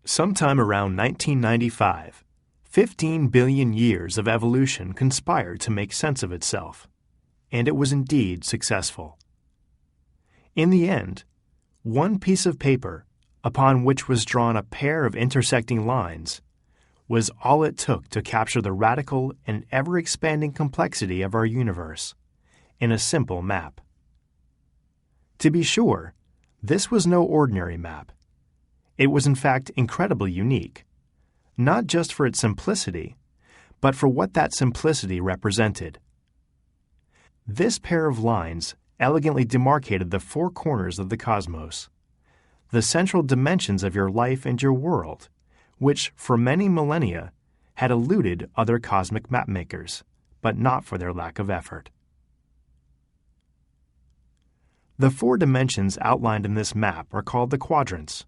Sometime around 1995, 15 billion years of evolution conspired to make sense of itself, and it was indeed successful. In the end, one piece of paper, upon which was drawn a pair of intersecting lines, was all it took to capture the radical and ever-expanding complexity of our universe in a simple map. To be sure, this was no ordinary map. It was in fact incredibly unique, not just for its simplicity, but for what that simplicity represented. This pair of lines elegantly demarcated the four corners of the cosmos, the central dimensions of your life and your world, which for many millennia had eluded other cosmic mapmakers, but not for their lack of effort. The four dimensions outlined in this map are called the quadrants,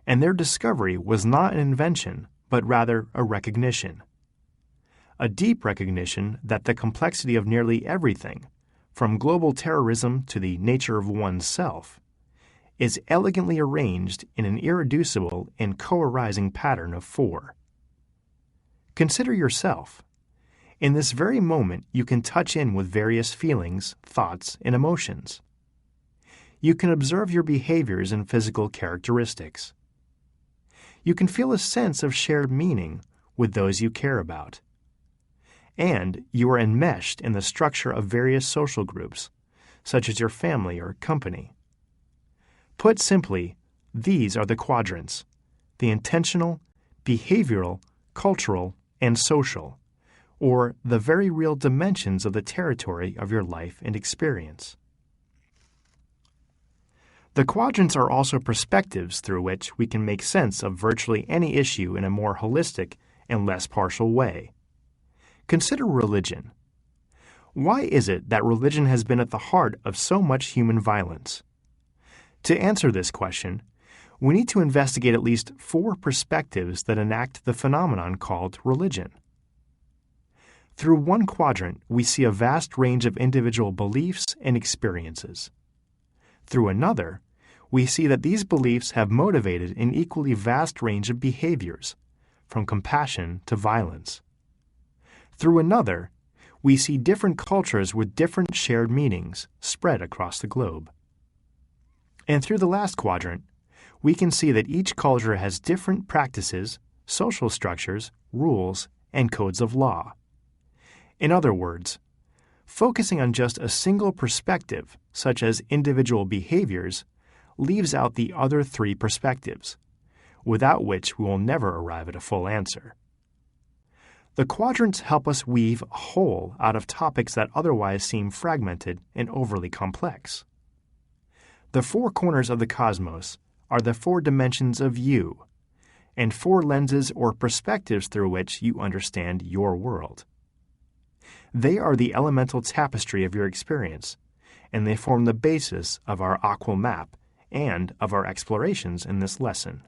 and their discovery was not an invention, but rather a recognition. A deep recognition that the complexity of nearly everything, from global terrorism to the nature of one's self, is elegantly arranged in an irreducible and co-arising pattern of four. Consider yourself. In this very moment, you can touch in with various feelings, thoughts, and emotions. You can observe your behaviors and physical characteristics. You can feel a sense of shared meaning with those you care about. And you are enmeshed in the structure of various social groups, such as your family or company. Put simply, these are the quadrants: the intentional, behavioral, cultural, and social, or the very real dimensions of the territory of your life and experience. The quadrants are also perspectives through which we can make sense of virtually any issue in a more holistic and less partial way. Consider religion. Why is it that religion has been at the heart of so much human violence? To answer this question, we need to investigate at least four perspectives that enact the phenomenon called religion. Through one quadrant, we see a vast range of individual beliefs and experiences. Through another, we see that these beliefs have motivated an equally vast range of behaviors, from compassion to violence. Through another, we see different cultures with different shared meanings spread across the globe. And through the last quadrant, we can see that each culture has different practices, social structures, rules, and codes of law. In other words, focusing on just a single perspective, such as individual behaviors, leaves out the other three perspectives, without which we will never arrive at a full answer. The quadrants help us weave a whole out of topics that otherwise seem fragmented and overly complex. The four corners of the cosmos are the four dimensions of you, and four lenses or perspectives through which you understand your world. They are the elemental tapestry of your experience, and they form the basis of our aqua map and of our explorations in this lesson.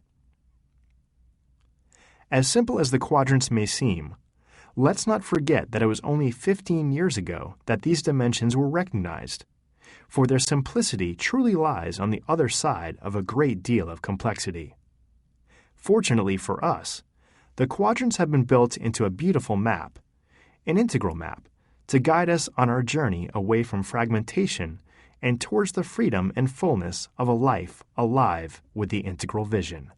As simple as the quadrants may seem, let's not forget that it was only 15 years ago that these dimensions were recognized, for their simplicity truly lies on the other side of a great deal of complexity. Fortunately for us, the quadrants have been built into a beautiful map, an integral map, to guide us on our journey away from fragmentation and towards the freedom and fullness of a life alive with the integral vision.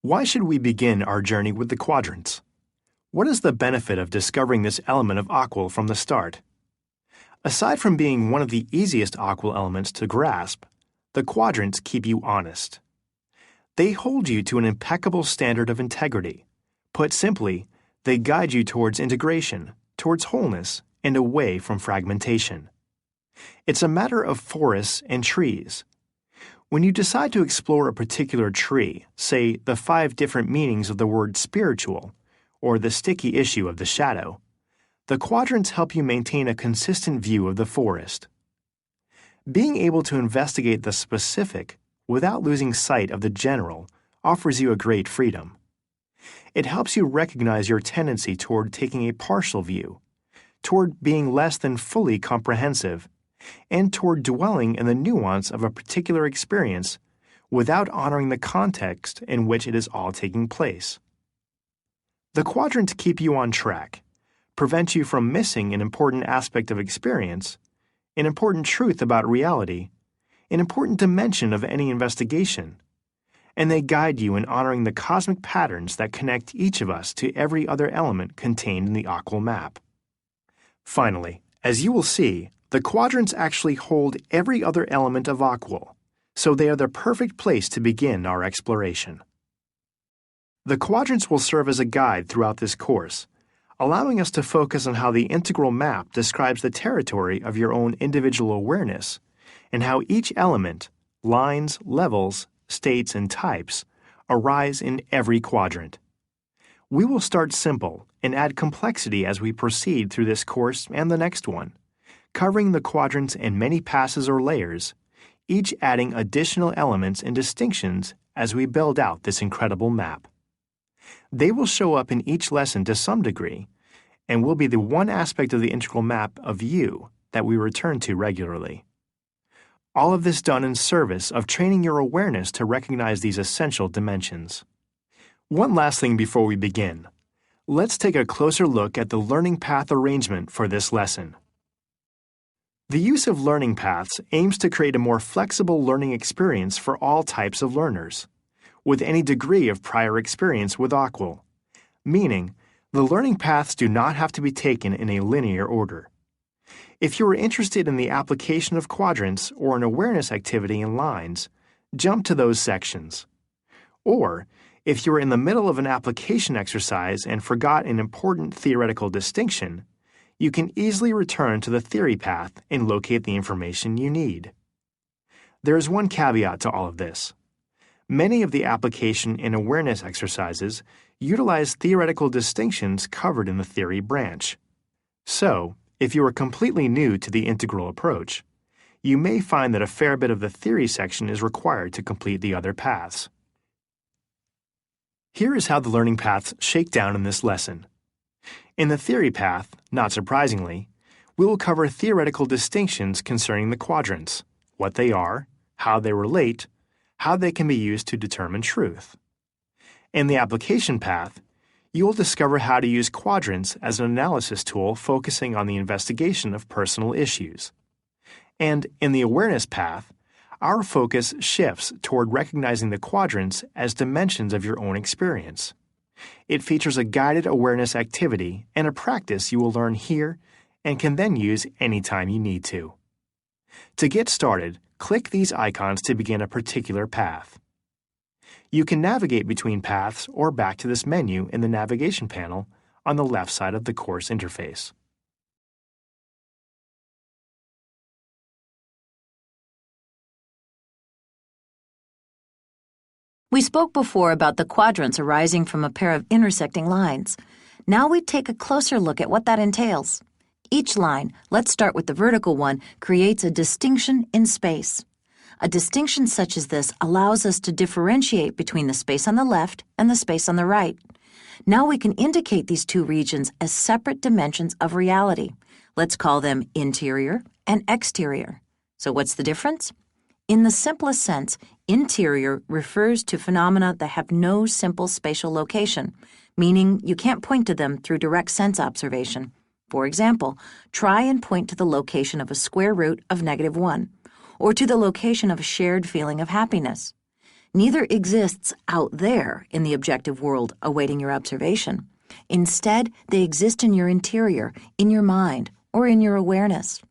Why should we begin our journey with the quadrants? What is the benefit of discovering this element of aqua from the start? Aside from being one of the easiest aqua elements to grasp, the quadrants keep you honest. They hold you to an impeccable standard of integrity. Put simply, they guide you towards integration, towards wholeness, and away from fragmentation. It's a matter of forests and trees. When you decide to explore a particular tree, say the 5 different meanings of the word spiritual, or the sticky issue of the shadow, the quadrants help you maintain a consistent view of the forest. Being able to investigate the specific without losing sight of the general offers you a great freedom. It helps you recognize your tendency toward taking a partial view, toward being less than fully comprehensive, and toward dwelling in the nuance of a particular experience without honoring the context in which it is all taking place. The quadrants keep you on track, prevent you from missing an important aspect of experience, an important truth about reality, an important dimension of any investigation, and they guide you in honoring the cosmic patterns that connect each of us to every other element contained in the Akalin map. Finally, as you will see, the quadrants actually hold every other element of Akalin, so they are the perfect place to begin our exploration. The quadrants will serve as a guide throughout this course, allowing us to focus on how the integral map describes the territory of your own individual awareness and how each element, lines, levels, states, and types arise in every quadrant. We will start simple and add complexity as we proceed through this course and the next one, covering the quadrants in many passes or layers, each adding additional elements and distinctions as we build out this incredible map. They will show up in each lesson to some degree, and will be the one aspect of the integral map of you that we return to regularly. All of this done in service of training your awareness to recognize these essential dimensions. One last thing before we begin. Let's take a closer look at the learning path arrangement for this lesson. The use of learning paths aims to create a more flexible learning experience for all types of learners, with any degree of prior experience with Akalin, meaning the learning paths do not have to be taken in a linear order. If you are interested in the application of quadrants or an awareness activity in lines, jump to those sections. Or, if you are in the middle of an application exercise and forgot an important theoretical distinction, you can easily return to the theory path and locate the information you need. There is one caveat to all of this. Many of the application and awareness exercises utilize theoretical distinctions covered in the theory branch. So, if you are completely new to the integral approach, you may find that a fair bit of the theory section is required to complete the other paths. Here is how the learning paths shake down in this lesson. In the theory path, not surprisingly, we will cover theoretical distinctions concerning the quadrants, what they are, how they relate, how they can be used to determine truth. In the application path, you will discover how to use quadrants as an analysis tool focusing on the investigation of personal issues. And in the awareness path, our focus shifts toward recognizing the quadrants as dimensions of your own experience. It features a guided awareness activity and a practice you will learn here and can then use anytime you need to. To get started, click these icons to begin a particular path. You can navigate between paths or back to this menu in the navigation panel on the left side of the course interface. We spoke before about the quadrants arising from a pair of intersecting lines. Now we take a closer look at what that entails. Each line, let's start with the vertical one, creates a distinction in space. A distinction such as this allows us to differentiate between the space on the left and the space on the right. Now we can indicate these two regions as separate dimensions of reality. Let's call them interior and exterior. So what's the difference? In the simplest sense, interior refers to phenomena that have no simple spatial location, meaning you can't point to them through direct sense observation. For example, try and point to the location of a square root of -1, or to the location of a shared feeling of happiness. Neither exists out there in the objective world awaiting your observation. Instead, they exist in your interior, in your mind, or in your awareness.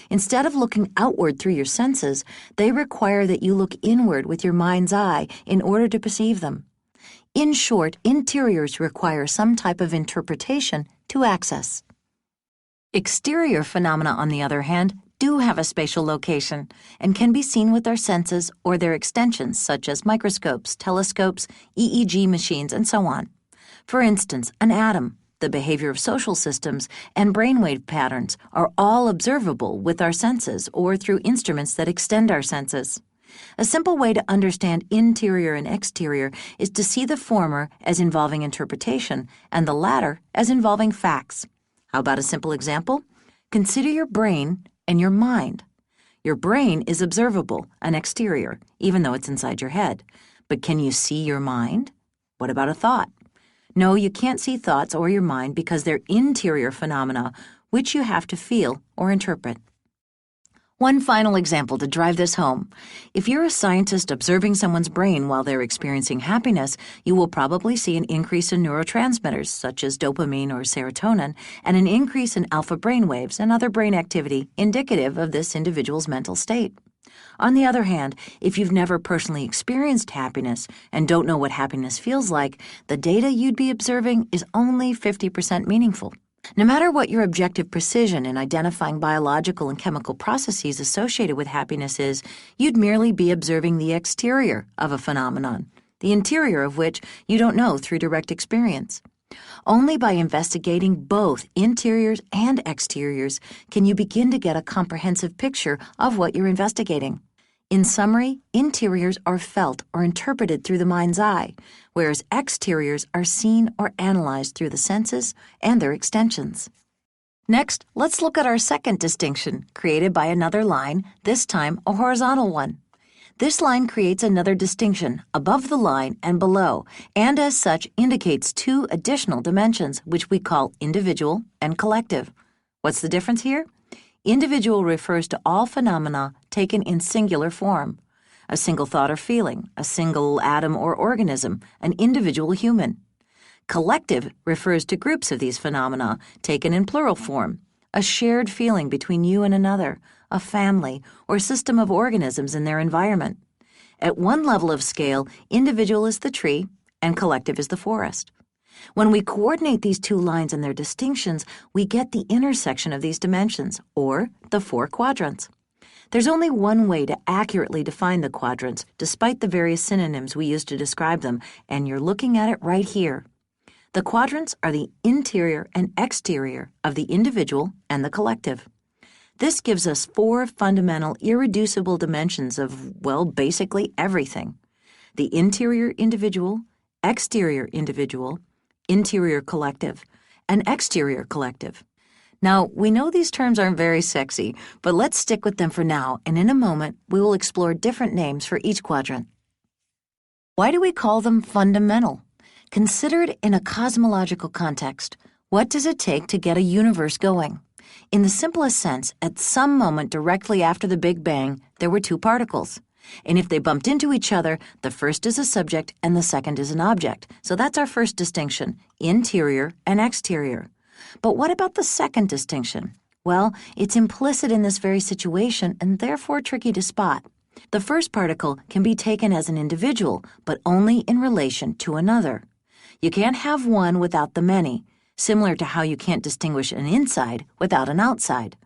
Instead of looking outward through your senses, they require that you look inward with your mind's eye in order to perceive them. In short, interiors require some type of interpretation to access. Exterior phenomena, on the other hand, do have a spatial location and can be seen with our senses or their extensions such as microscopes, telescopes, EEG machines, and so on. For instance, an atom, the behavior of social systems, and brainwave patterns are all observable with our senses or through instruments that extend our senses. A simple way to understand interior and exterior is to see the former as involving interpretation and the latter as involving facts. How about a simple example? Consider your brain and your mind. Your brain is observable, an exterior, even though it's inside your head. But can you see your mind? What about a thought? No, you can't see thoughts or your mind because they're interior phenomena, which you have to feel or interpret. One final example to drive this home. If you're a scientist observing someone's brain while they're experiencing happiness, you will probably see an increase in neurotransmitters, such as dopamine or serotonin, and an increase in alpha brainwaves and other brain activity indicative of this individual's mental state. On the other hand, if you've never personally experienced happiness and don't know what happiness feels like, the data you'd be observing is only 50% meaningful. No matter what your objective precision in identifying biological and chemical processes associated with happiness is, you'd merely be observing the exterior of a phenomenon, the interior of which you don't know through direct experience. Only by investigating both interiors and exteriors can you begin to get a comprehensive picture of what you're investigating. In summary, interiors are felt or interpreted through the mind's eye, whereas exteriors are seen or analyzed through the senses and their extensions. Next, let's look at our second distinction, created by another line, this time a horizontal one. This line creates another distinction above the line and below, and as such indicates two additional dimensions, which we call individual and collective. What's the difference here? Individual refers to all phenomena taken in singular form. A single thought or feeling, a single atom or organism, an individual human. Collective refers to groups of these phenomena taken in plural form, a shared feeling between you and another, a family, or system of organisms in their environment. At one level of scale, individual is the tree and collective is the forest. When we coordinate these two lines and their distinctions, we get the intersection of these dimensions, or the 4 quadrants. There's only one way to accurately define the quadrants, despite the various synonyms we use to describe them, and you're looking at it right here. The quadrants are the interior and exterior of the individual and the collective. This gives us 4 fundamental, irreducible dimensions of, well, basically everything. The interior individual, exterior individual, interior collective, and exterior collective. Now, we know these terms aren't very sexy, but let's stick with them for now, and in a moment, we will explore different names for each quadrant. Why do we call them fundamental? Considered in a cosmological context, what does it take to get a universe going? In the simplest sense, at some moment directly after the Big Bang, there were 2 particles. And if they bumped into each other, the first is a subject and the second is an object. So that's our first distinction, interior and exterior. But what about the second distinction? Well, it's implicit in this very situation and therefore tricky to spot. The first particle can be taken as an individual, but only in relation to another. You can't have one without the many, similar to how you can't distinguish an inside without an outside.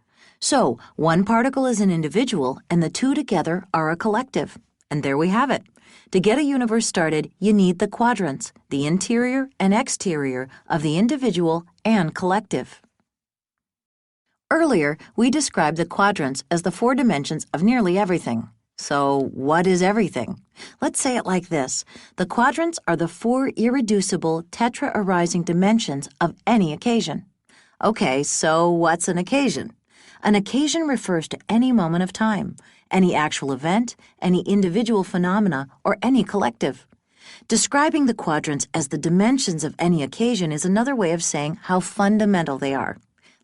So, one particle is an individual, and the 2 together are a collective. And there we have it. To get a universe started, you need the quadrants, the interior and exterior of the individual and collective. Earlier, we described the quadrants as the 4 dimensions of nearly everything. So, what is everything? Let's say it like this. The quadrants are the 4 irreducible tetra-arising dimensions of any occasion. Okay, so what's an occasion? An occasion refers to any moment of time, any actual event, any individual phenomena, or any collective. Describing the quadrants as the dimensions of any occasion is another way of saying how fundamental they are.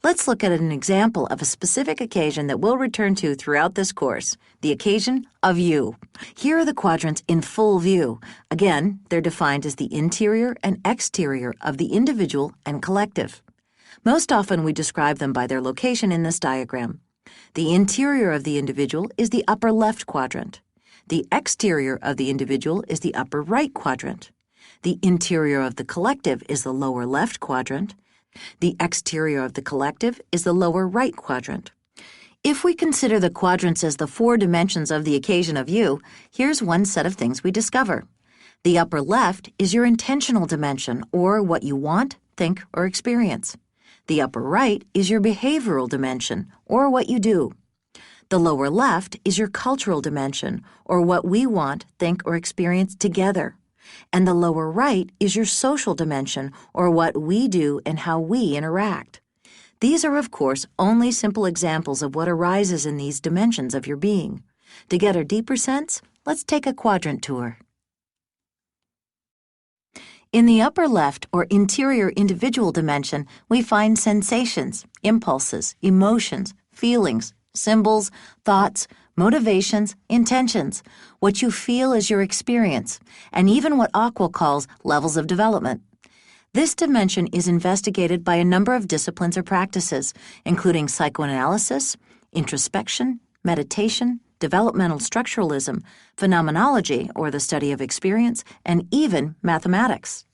Let's look at an example of a specific occasion that we'll return to throughout this course, the occasion of you. Here are the quadrants in full view. Again, they're defined as the interior and exterior of the individual and collective. Most often we describe them by their location in this diagram. The interior of the individual is the upper left quadrant. The exterior of the individual is the upper right quadrant. The interior of the collective is the lower left quadrant. The exterior of the collective is the lower right quadrant. If we consider the quadrants as the 4 dimensions of the occasion of you, here's one set of things we discover. The upper left is your intentional dimension, or what you want, think, or experience. The upper right is your behavioral dimension, or what you do. The lower left is your cultural dimension, or what we want, think, or experience together. And the lower right is your social dimension, or what we do and how we interact. These are, of course, only simple examples of what arises in these dimensions of your being. To get a deeper sense, let's take a quadrant tour. In the upper left or interior individual dimension, we find sensations, impulses, emotions, feelings, symbols, thoughts, motivations, intentions, what you feel as your experience, and even what Aqua calls levels of development. This dimension is investigated by a number of disciplines or practices, including psychoanalysis, introspection, meditation, developmental structuralism, phenomenology, or the study of experience, and even mathematics.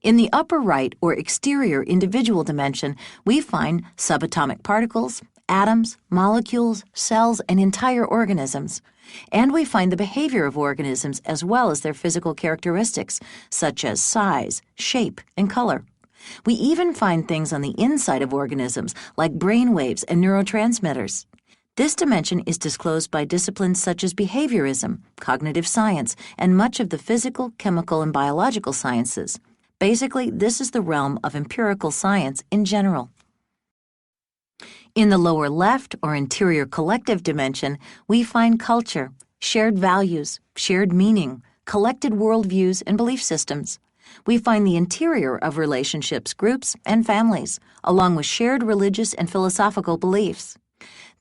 In the upper right or exterior individual dimension, we find subatomic particles, atoms, molecules, cells, and entire organisms. And we find the behavior of organisms as well as their physical characteristics, such as size, shape, and color. We even find things on the inside of organisms, like brain waves and neurotransmitters. This dimension is disclosed by disciplines such as behaviorism, cognitive science, and much of the physical, chemical, and biological sciences. Basically, this is the realm of empirical science in general. In the lower left or interior collective dimension, we find culture, shared values, shared meaning, collected worldviews, and belief systems. We find the interior of relationships, groups, and families, along with shared religious and philosophical beliefs.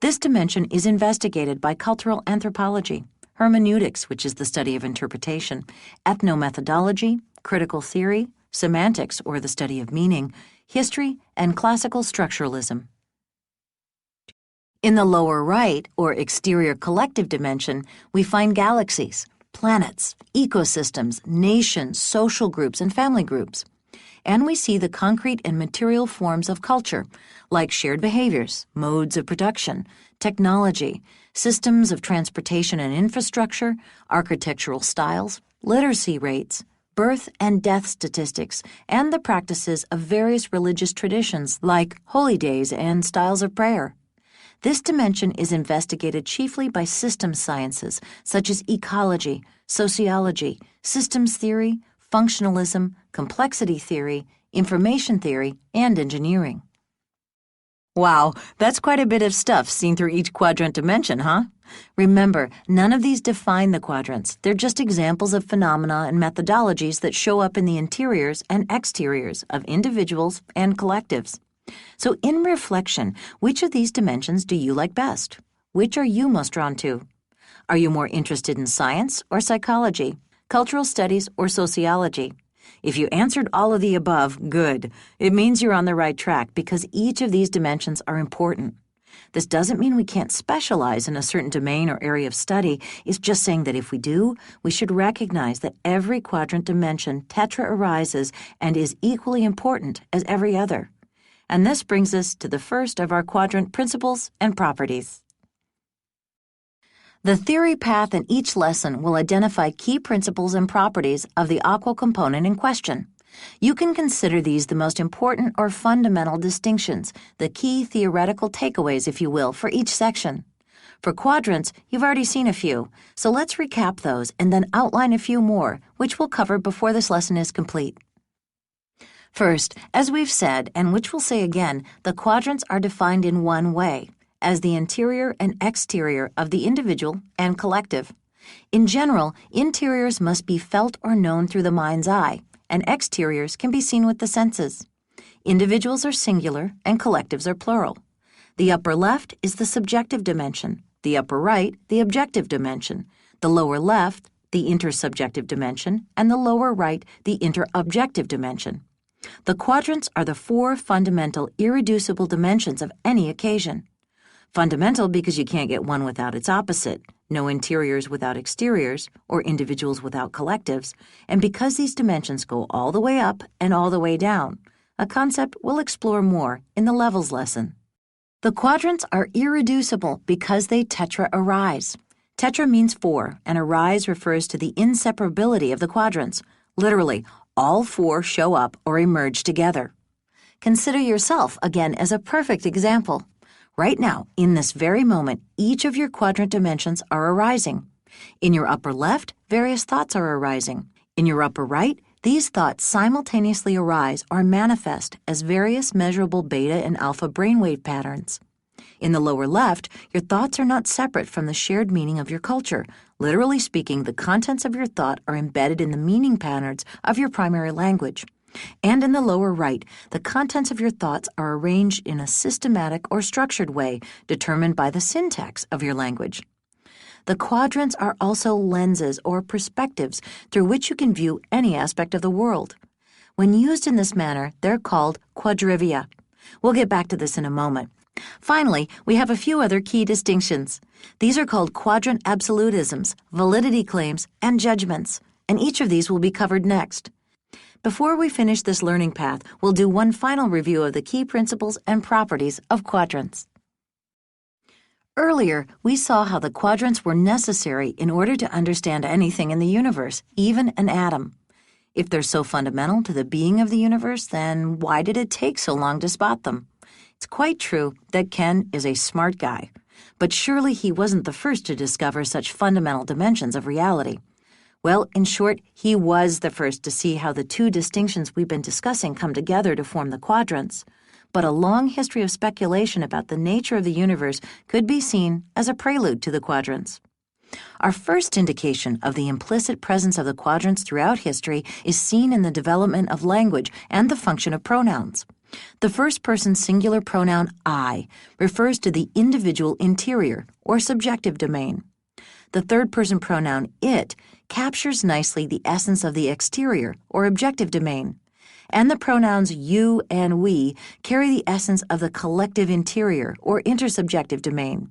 This dimension is investigated by cultural anthropology, hermeneutics, which is the study of interpretation, ethnomethodology, critical theory, semantics, or the study of meaning, history, and classical structuralism. In the lower right, or exterior collective dimension, we find galaxies, planets, ecosystems, nations, social groups, and family groups. And we see the concrete and material forms of culture, like shared behaviors, modes of production, technology, systems of transportation and infrastructure, architectural styles, literacy rates, birth and death statistics, and the practices of various religious traditions like holy days and styles of prayer. This dimension is investigated chiefly by systems sciences such as ecology, sociology, systems theory, functionalism, complexity theory, information theory, and engineering. Wow, that's quite a bit of stuff seen through each quadrant dimension, huh? Remember, none of these define the quadrants. They're just examples of phenomena and methodologies that show up in the interiors and exteriors of individuals and collectives. So in reflection, which of these dimensions do you like best? Which are you most drawn to? Are you more interested in science or psychology, cultural studies or sociology? If you answered all of the above, good. It means you're on the right track because each of these dimensions are important. This doesn't mean we can't specialize in a certain domain or area of study. It's just saying that if we do, we should recognize that every quadrant dimension tetra arises and is equally important as every other. And this brings us to the first of our quadrant principles and properties. The theory path in each lesson will identify key principles and properties of the aqua component in question. You can consider these the most important or fundamental distinctions, the key theoretical takeaways, if you will, for each section. For quadrants, you've already seen a few, so let's recap those and then outline a few more, which we'll cover before this lesson is complete. First, as we've said, and which we'll say again, the quadrants are defined in one way, as the interior and exterior of the individual and collective. In general, interiors must be felt or known through the mind's eye, and exteriors can be seen with the senses. Individuals are singular and collectives are plural. The upper left is the subjective dimension, the upper right, the objective dimension, the lower left, the intersubjective dimension, and the lower right, the interobjective dimension. The quadrants are the four fundamental, irreducible dimensions of any occasion. Fundamental because you can't get one without its opposite, no interiors without exteriors, or individuals without collectives, and because these dimensions go all the way up and all the way down, a concept we'll explore more in the levels lesson. The quadrants are irreducible because they tetra arise. Tetra means four, and arise refers to the inseparability of the quadrants. Literally, all four show up or emerge together. Consider yourself again as a perfect example. Right now, in this very moment, each of your quadrant dimensions are arising. In your upper left, various thoughts are arising. In your upper right, These thoughts simultaneously arise or manifest as various measurable beta and alpha brainwave patterns. In the lower left, your thoughts are not separate from the shared meaning of your culture. Literally speaking, the contents of your thought are embedded in the meaning patterns of your primary language. And in the lower right, the contents of your thoughts are arranged in a systematic or structured way determined by the syntax of your language. The quadrants are also lenses or perspectives through which you can view any aspect of the world. When used in this manner, they're called quadrivia. We'll get back to this in a moment. Finally, we have a few other key distinctions. These are called quadrant absolutisms, validity claims, and judgments, and each of these will be covered next. Before we finish this learning path, we'll do one final review of the key principles and properties of quadrants. Earlier, we saw how the quadrants were necessary in order to understand anything in the universe, even an atom. If they're so fundamental to the being of the universe, then why did it take so long to spot them? It's quite true that Ken is a smart guy, but surely he wasn't the first to discover such fundamental dimensions of reality. Well, in short, he was the first to see how the two distinctions we've been discussing come together to form the quadrants. But a long history of speculation about the nature of the universe could be seen as a prelude to the quadrants. Our first indication of the implicit presence of the quadrants throughout history is seen in the development of language and the function of pronouns. The first-person singular pronoun I refers to the individual interior or subjective domain. The third-person pronoun it captures nicely the essence of the exterior or objective domain. And the pronouns you and we carry the essence of the collective interior or intersubjective domain.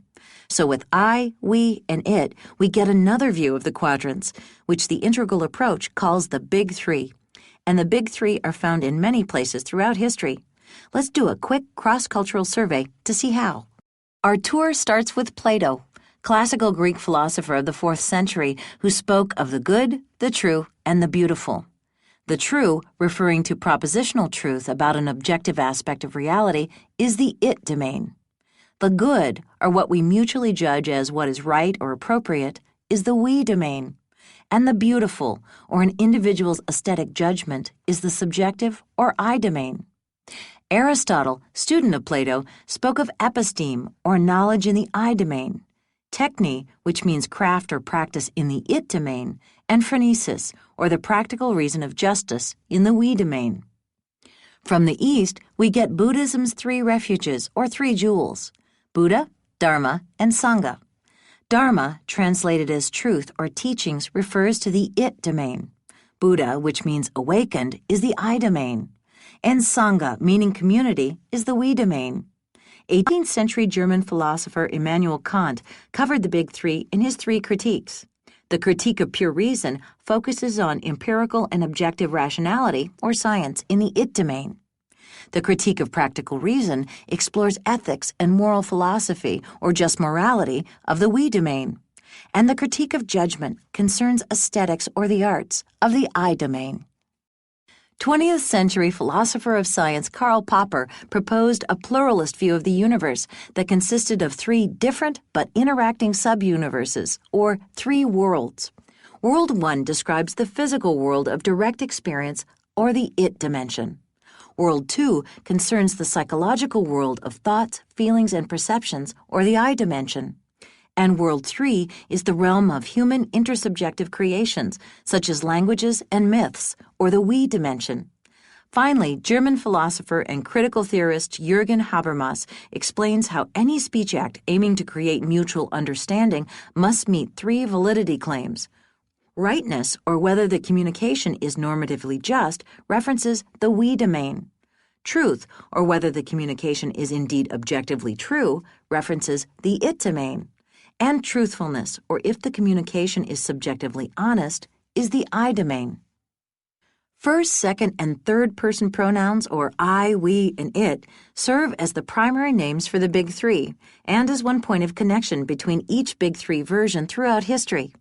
So with I, we, and it, we get another view of the quadrants, which the integral approach calls the Big Three. And the Big Three are found in many places throughout history. Let's do a quick cross-cultural survey to see how. Our tour starts with Plato, classical Greek philosopher of the 4th century who spoke of the good, the true, and the beautiful. The true, referring to propositional truth about an objective aspect of reality, is the it domain. The good, or what we mutually judge as what is right or appropriate, is the we domain. And the beautiful, or an individual's aesthetic judgment, is the subjective or I domain. Aristotle, student of Plato, spoke of episteme, or knowledge in the I domain, techne, which means craft or practice in the it domain, and phronesis, or the practical reason of justice, in the we domain. From the East, we get Buddhism's 3 refuges, or 3 jewels: Buddha, Dharma, and Sangha. Dharma, translated as truth or teachings, refers to the it domain. Buddha, which means awakened, is the I domain. And Sangha, meaning community, is the we domain. 18th century German philosopher Immanuel Kant covered the Big Three in his 3 critiques. The Critique of Pure Reason focuses on empirical and objective rationality, or science, in the it domain. The Critique of Practical Reason explores ethics and moral philosophy, or just morality, of the we domain. And the Critique of Judgment concerns aesthetics or the arts, of the I domain. 20th century philosopher of science Karl Popper proposed a pluralist view of the universe that consisted of 3 different but interacting sub-universes, or 3 worlds. World 1 describes the physical world of direct experience, or the it dimension. World 2 concerns the psychological world of thoughts, feelings, and perceptions, or the I dimension. And World 3 is the realm of human intersubjective creations, such as languages and myths, or the we dimension. Finally, German philosopher and critical theorist Jürgen Habermas explains how any speech act aiming to create mutual understanding must meet 3 validity claims. Rightness, or whether the communication is normatively just, references the we domain. Truth, or whether the communication is indeed objectively true, references the it domain. And truthfulness, or if the communication is subjectively honest, is the I domain. First, second, and third-person pronouns, or I, we, and it, serve as the primary names for the Big Three, and as one point of connection between each Big Three version throughout history.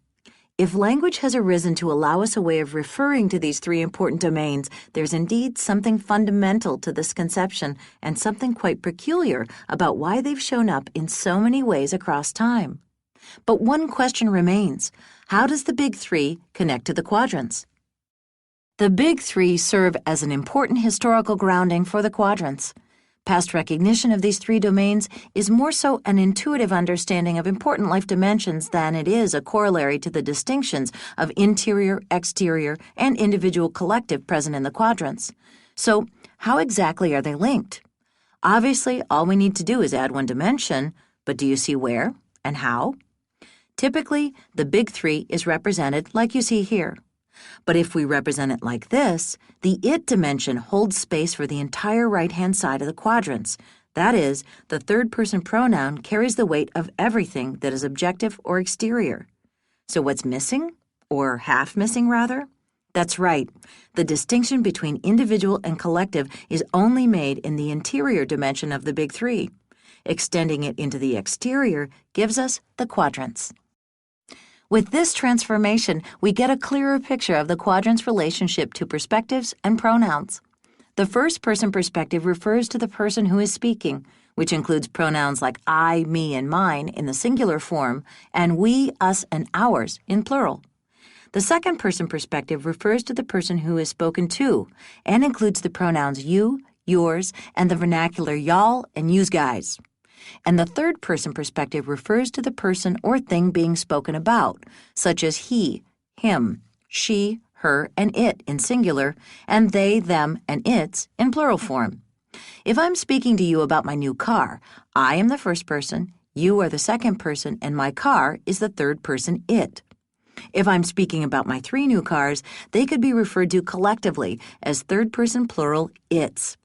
If language has arisen to allow us a way of referring to these 3 important domains, there's indeed something fundamental to this conception and something quite peculiar about why they've shown up in so many ways across time. But one question remains: how does the Big Three connect to the quadrants? The big three serve as an important historical grounding for the quadrants. Past recognition of these three domains is more so an intuitive understanding of important life dimensions than it is a corollary to the distinctions of interior, exterior, and individual collective present in the quadrants. So, how exactly are they linked? Obviously, all we need to do is add one dimension, but do you see where and how? Typically, the big three is represented like you see here. But if we represent it like this, the it dimension holds space for the entire right-hand side of the quadrants. That is, the third-person pronoun carries the weight of everything that is objective or exterior. So what's missing? Or half missing, rather? That's right. The distinction between individual and collective is only made in the interior dimension of the big three. Extending it into the exterior gives us the quadrants. With this transformation, we get a clearer picture of the quadrants' relationship to perspectives and pronouns. The first-person perspective refers to the person who is speaking, which includes pronouns like I, me, and mine in the singular form, and we, us, and ours in plural. The second-person perspective refers to the person who is spoken to and includes the pronouns you, yours, and the vernacular y'all and yous guys. And the third-person perspective refers to the person or thing being spoken about, such as he, him, she, her, and it in singular, and they, them, and its in plural form. If I'm speaking to you about my new car, I am the first person, you are the second person, and my car is the third person it. If I'm speaking about my 3 new cars, they could be referred to collectively as third-person plural its.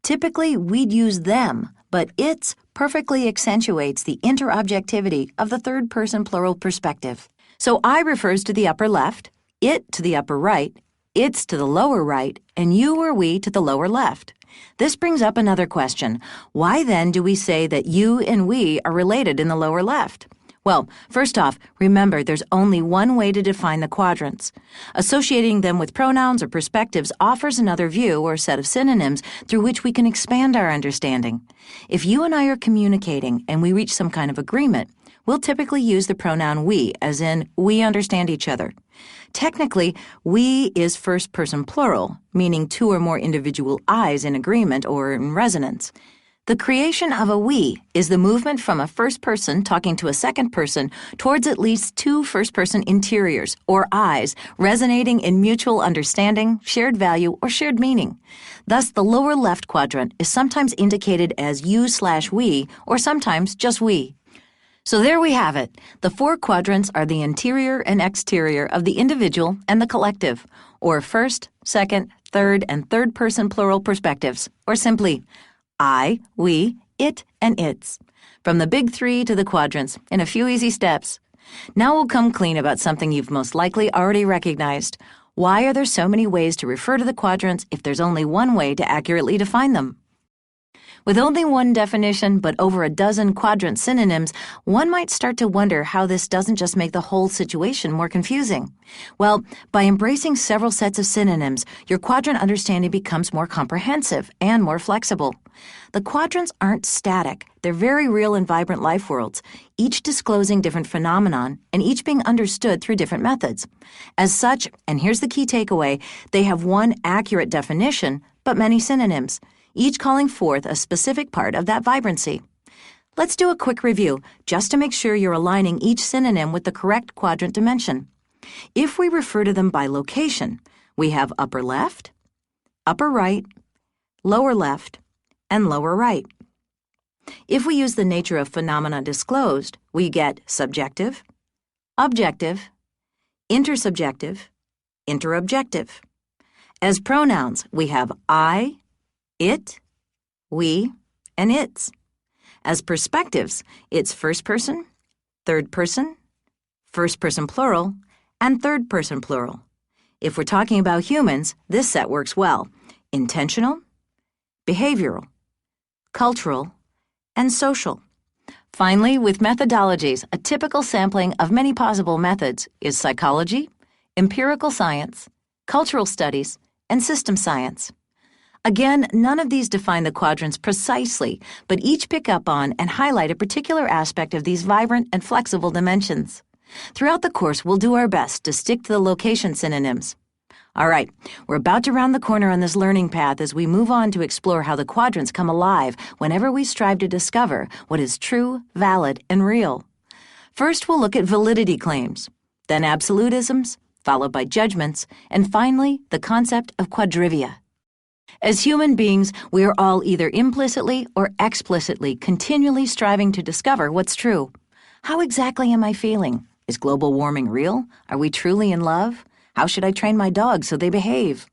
Typically, we'd use them, but its perfectly accentuates the interobjectivity of the third-person plural perspective. So I refers to the upper left, it to the upper right, its to the lower right, and you or we to the lower left. This brings up another question. Why then do we say that you and we are related in the lower left? Well, first off, remember there's only one way to define the quadrants. Associating them with pronouns or perspectives offers another view or set of synonyms through which we can expand our understanding. If you and I are communicating and we reach some kind of agreement, we'll typically use the pronoun we, as in, we understand each other. Technically, we is first-person plural, meaning 2 or more individual I's in agreement or in resonance. The creation of a we is the movement from a first person talking to a second person towards at least 2 first-person interiors, or I's, resonating in mutual understanding, shared value, or shared meaning. Thus, the lower left quadrant is sometimes indicated as you/we, or sometimes just we. So there we have it. The 4 quadrants are the interior and exterior of the individual and the collective, or first, second, third, and third-person plural perspectives, or simply I, we, it, and its. From the big 3 to the quadrants in a few easy steps. Now we'll come clean about something you've most likely already recognized. Why are there so many ways to refer to the quadrants if there's only one way to accurately define them? With only one definition but over a dozen quadrant synonyms, one might start to wonder how this doesn't just make the whole situation more confusing. Well, by embracing several sets of synonyms, your quadrant understanding becomes more comprehensive and more flexible. The quadrants aren't static. They're very real and vibrant life worlds, each disclosing different phenomenon and each being understood through different methods. As such, and here's the key takeaway, they have one accurate definition, but many synonyms, each calling forth a specific part of that vibrancy. Let's do a quick review, just to make sure you're aligning each synonym with the correct quadrant dimension. If we refer to them by location, we have upper left, upper right, lower left, and lower right. If we use the nature of phenomena disclosed, we get subjective, objective, intersubjective, interobjective. As pronouns, we have I, it, we, and its. As perspectives, it's first person, third person, first person plural, and third person plural. If we're talking about humans, this set works well. Intentional, behavioral, cultural, and social. Finally, with methodologies, a typical sampling of many possible methods is psychology, empirical science, cultural studies, and system science. Again, none of these define the quadrants precisely, but each pick up on and highlight a particular aspect of these vibrant and flexible dimensions. Throughout the course, we'll do our best to stick to the location synonyms. All right, we're about to round the corner on this learning path as we move on to explore how the quadrants come alive whenever we strive to discover what is true, valid, and real. First, we'll look at validity claims, then absolutisms, followed by judgments, and finally, the concept of quadrivia. As human beings, we are all either implicitly or explicitly continually striving to discover what's true. How exactly am I feeling? Is global warming real? Are we truly in love? How should I train my dogs so they behave?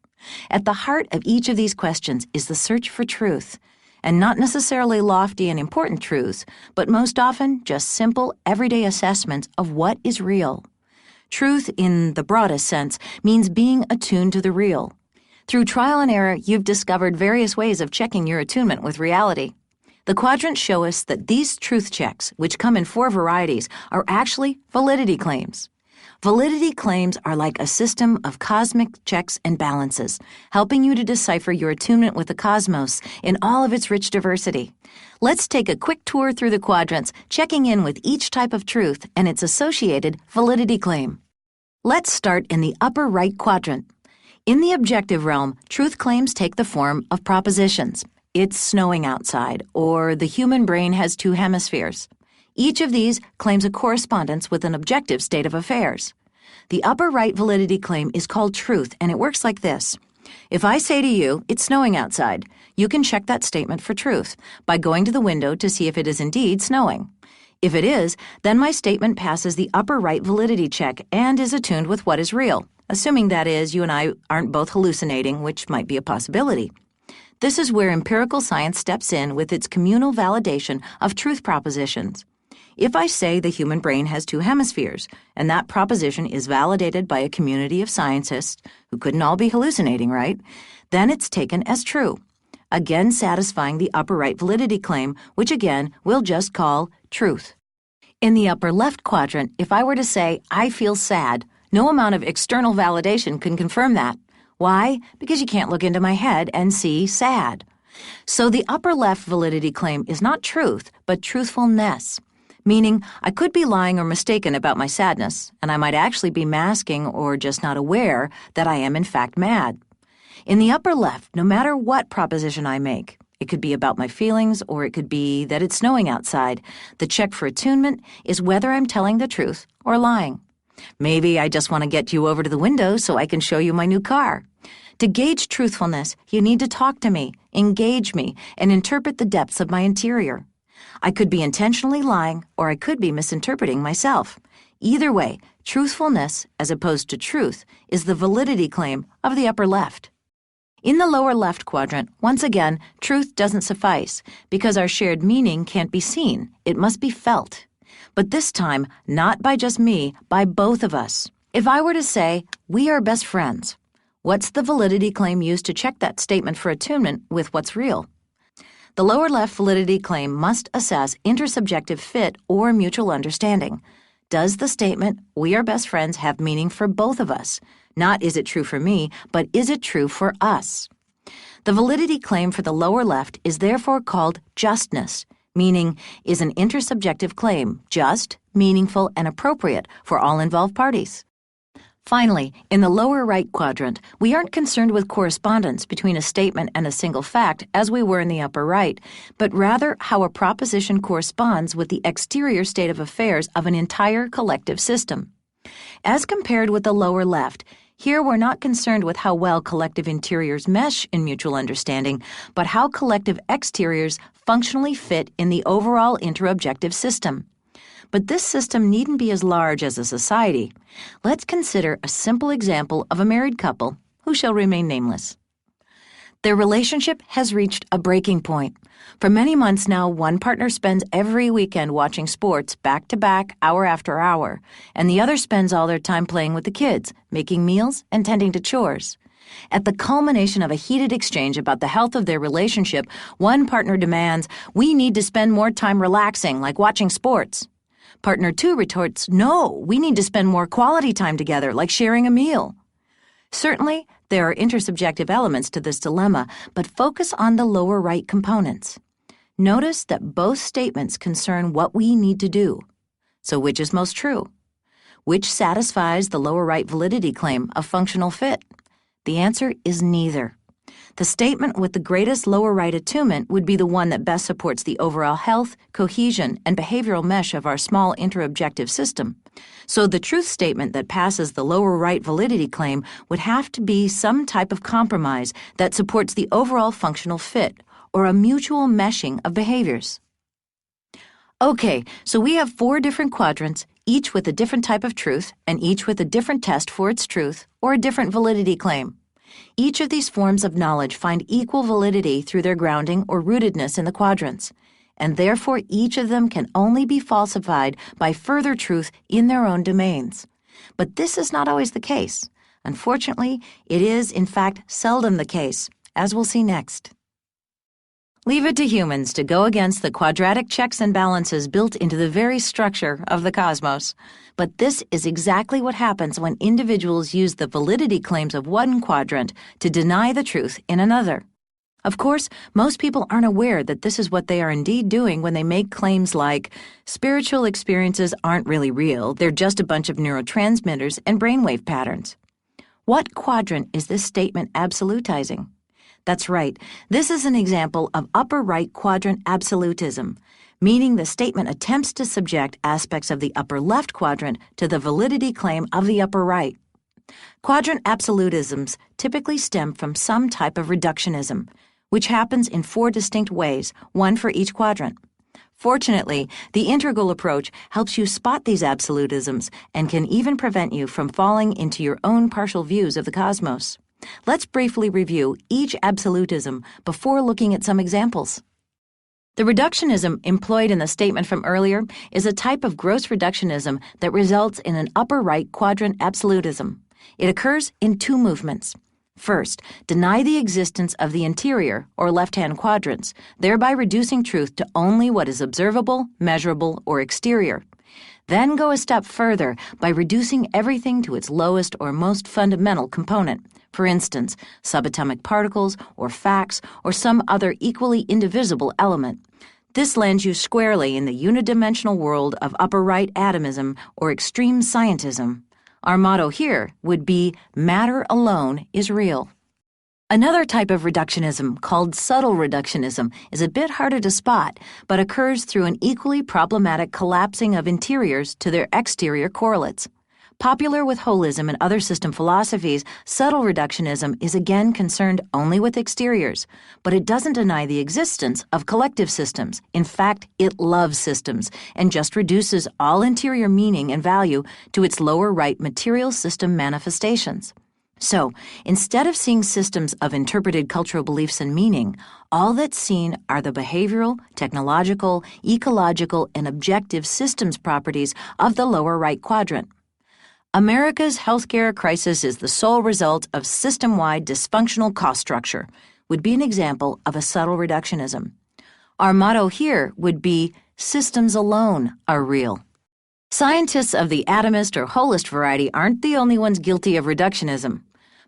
At the heart of each of these questions is the search for truth, and not necessarily lofty and important truths, but most often just simple, everyday assessments of what is real. Truth, in the broadest sense, means being attuned to the real. Through trial and error, you've discovered various ways of checking your attunement with reality. The quadrants show us that these truth checks, which come in 4 varieties, are actually validity claims. Validity claims are like a system of cosmic checks and balances, helping you to decipher your attunement with the cosmos in all of its rich diversity. Let's take a quick tour through the quadrants, checking in with each type of truth and its associated validity claim. Let's start in the upper right quadrant. In the objective realm, truth claims take the form of propositions. It's snowing outside, or the human brain has 2 hemispheres. Each of these claims a correspondence with an objective state of affairs. The upper right validity claim is called truth, and it works like this. If I say to you, it's snowing outside, you can check that statement for truth by going to the window to see if it is indeed snowing. If it is, then my statement passes the upper right validity check and is attuned with what is real, assuming that is you and I aren't both hallucinating, which might be a possibility. This is where empirical science steps in with its communal validation of truth propositions. If I say the human brain has 2 hemispheres, and that proposition is validated by a community of scientists who couldn't all be hallucinating, right? Then it's taken as true, again satisfying the upper right validity claim, which again we'll just call truth. In the upper left quadrant, if I were to say, I feel sad, no amount of external validation can confirm that. Why? Because you can't look into my head and see sad. So the upper left validity claim is not truth, but truthfulness. Meaning, I could be lying or mistaken about my sadness, and I might actually be masking or just not aware that I am in fact mad. In the upper left, no matter what proposition I make, it could be about my feelings or it could be that it's snowing outside, the check for attunement is whether I'm telling the truth or lying. Maybe I just want to get you over to the window so I can show you my new car. To gauge truthfulness, you need to talk to me, engage me, and interpret the depths of my interior. I could be intentionally lying, or I could be misinterpreting myself. Either way, truthfulness, as opposed to truth, is the validity claim of the upper left. In the lower left quadrant, once again, truth doesn't suffice, because our shared meaning can't be seen. It must be felt. But this time, not by just me, by both of us. If I were to say, we are best friends, what's the validity claim used to check that statement for attunement with what's real? The lower left validity claim must assess intersubjective fit or mutual understanding. Does the statement, we are best friends, have meaning for both of us? Not is it true for me, but is it true for us? The validity claim for the lower left is therefore called justness, meaning is an intersubjective claim just, meaningful, and appropriate for all involved parties. Finally, in the lower right quadrant, we aren't concerned with correspondence between a statement and a single fact as we were in the upper right, but rather how a proposition corresponds with the exterior state of affairs of an entire collective system. As compared with the lower left, here we're not concerned with how well collective interiors mesh in mutual understanding, but how collective exteriors functionally fit in the overall interobjective system. But this system needn't be as large as a society. Let's consider a simple example of a married couple who shall remain nameless. Their relationship has reached a breaking point. For many months now, one partner spends every weekend watching sports back to back, hour after hour, and the other spends all their time playing with the kids, making meals, and tending to chores. At the culmination of a heated exchange about the health of their relationship, one partner demands, "We need to spend more time relaxing, like watching sports." Partner 2 retorts, "No, we need to spend more quality time together, like sharing a meal." Certainly, there are intersubjective elements to this dilemma, but focus on the lower right components. Notice that both statements concern what we need to do. So which is most true? Which satisfies the lower right validity claim of functional fit? The answer is neither. The statement with the greatest lower right attunement would be the one that best supports the overall health, cohesion, and behavioral mesh of our small interobjective system. So the truth statement that passes the lower right validity claim would have to be some type of compromise that supports the overall functional fit, or a mutual meshing of behaviors. Okay, so we have 4 different quadrants, each with a different type of truth, and each with a different test for its truth, or a different validity claim. Each of these forms of knowledge find equal validity through their grounding or rootedness in the quadrants, and therefore each of them can only be falsified by further truth in their own domains. But this is not always the case. Unfortunately, it is, in fact, seldom the case, as we'll see next. Leave it to humans to go against the quadratic checks and balances built into the very structure of the cosmos. But this is exactly what happens when individuals use the validity claims of one quadrant to deny the truth in another. Of course, most people aren't aware that this is what they are indeed doing when they make claims like, spiritual experiences aren't really real, they're just a bunch of neurotransmitters and brainwave patterns. What quadrant is this statement absolutizing? That's right, this is an example of upper right quadrant absolutism, meaning the statement attempts to subject aspects of the upper left quadrant to the validity claim of the upper right. Quadrant absolutisms typically stem from some type of reductionism, which happens in 4 distinct ways, one for each quadrant. Fortunately, the integral approach helps you spot these absolutisms and can even prevent you from falling into your own partial views of the cosmos. Let's briefly review each absolutism before looking at some examples. The reductionism employed in the statement from earlier is a type of gross reductionism that results in an upper right quadrant absolutism. It occurs in 2 movements. First, deny the existence of the interior or left-hand quadrants, thereby reducing truth to only what is observable, measurable, or exterior. Then go a step further by reducing everything to its lowest or most fundamental component. For instance, subatomic particles or facts or some other equally indivisible element. This lands you squarely in the unidimensional world of upper right atomism or extreme scientism. Our motto here would be, matter alone is real. Another type of reductionism, called subtle reductionism, is a bit harder to spot, but occurs through an equally problematic collapsing of interiors to their exterior correlates. Popular with holism and other system philosophies, subtle reductionism is again concerned only with exteriors, but it doesn't deny the existence of collective systems. In fact, it loves systems and just reduces all interior meaning and value to its lower right material system manifestations. So, instead of seeing systems of interpreted cultural beliefs and meaning, all that's seen are the behavioral, technological, ecological, and objective systems properties of the lower right quadrant. America's healthcare crisis is the sole result of system-wide dysfunctional cost structure, would be an example of a subtle reductionism. Our motto here would be, systems alone are real. Scientists of the atomist or holist variety aren't the only ones guilty of reductionism.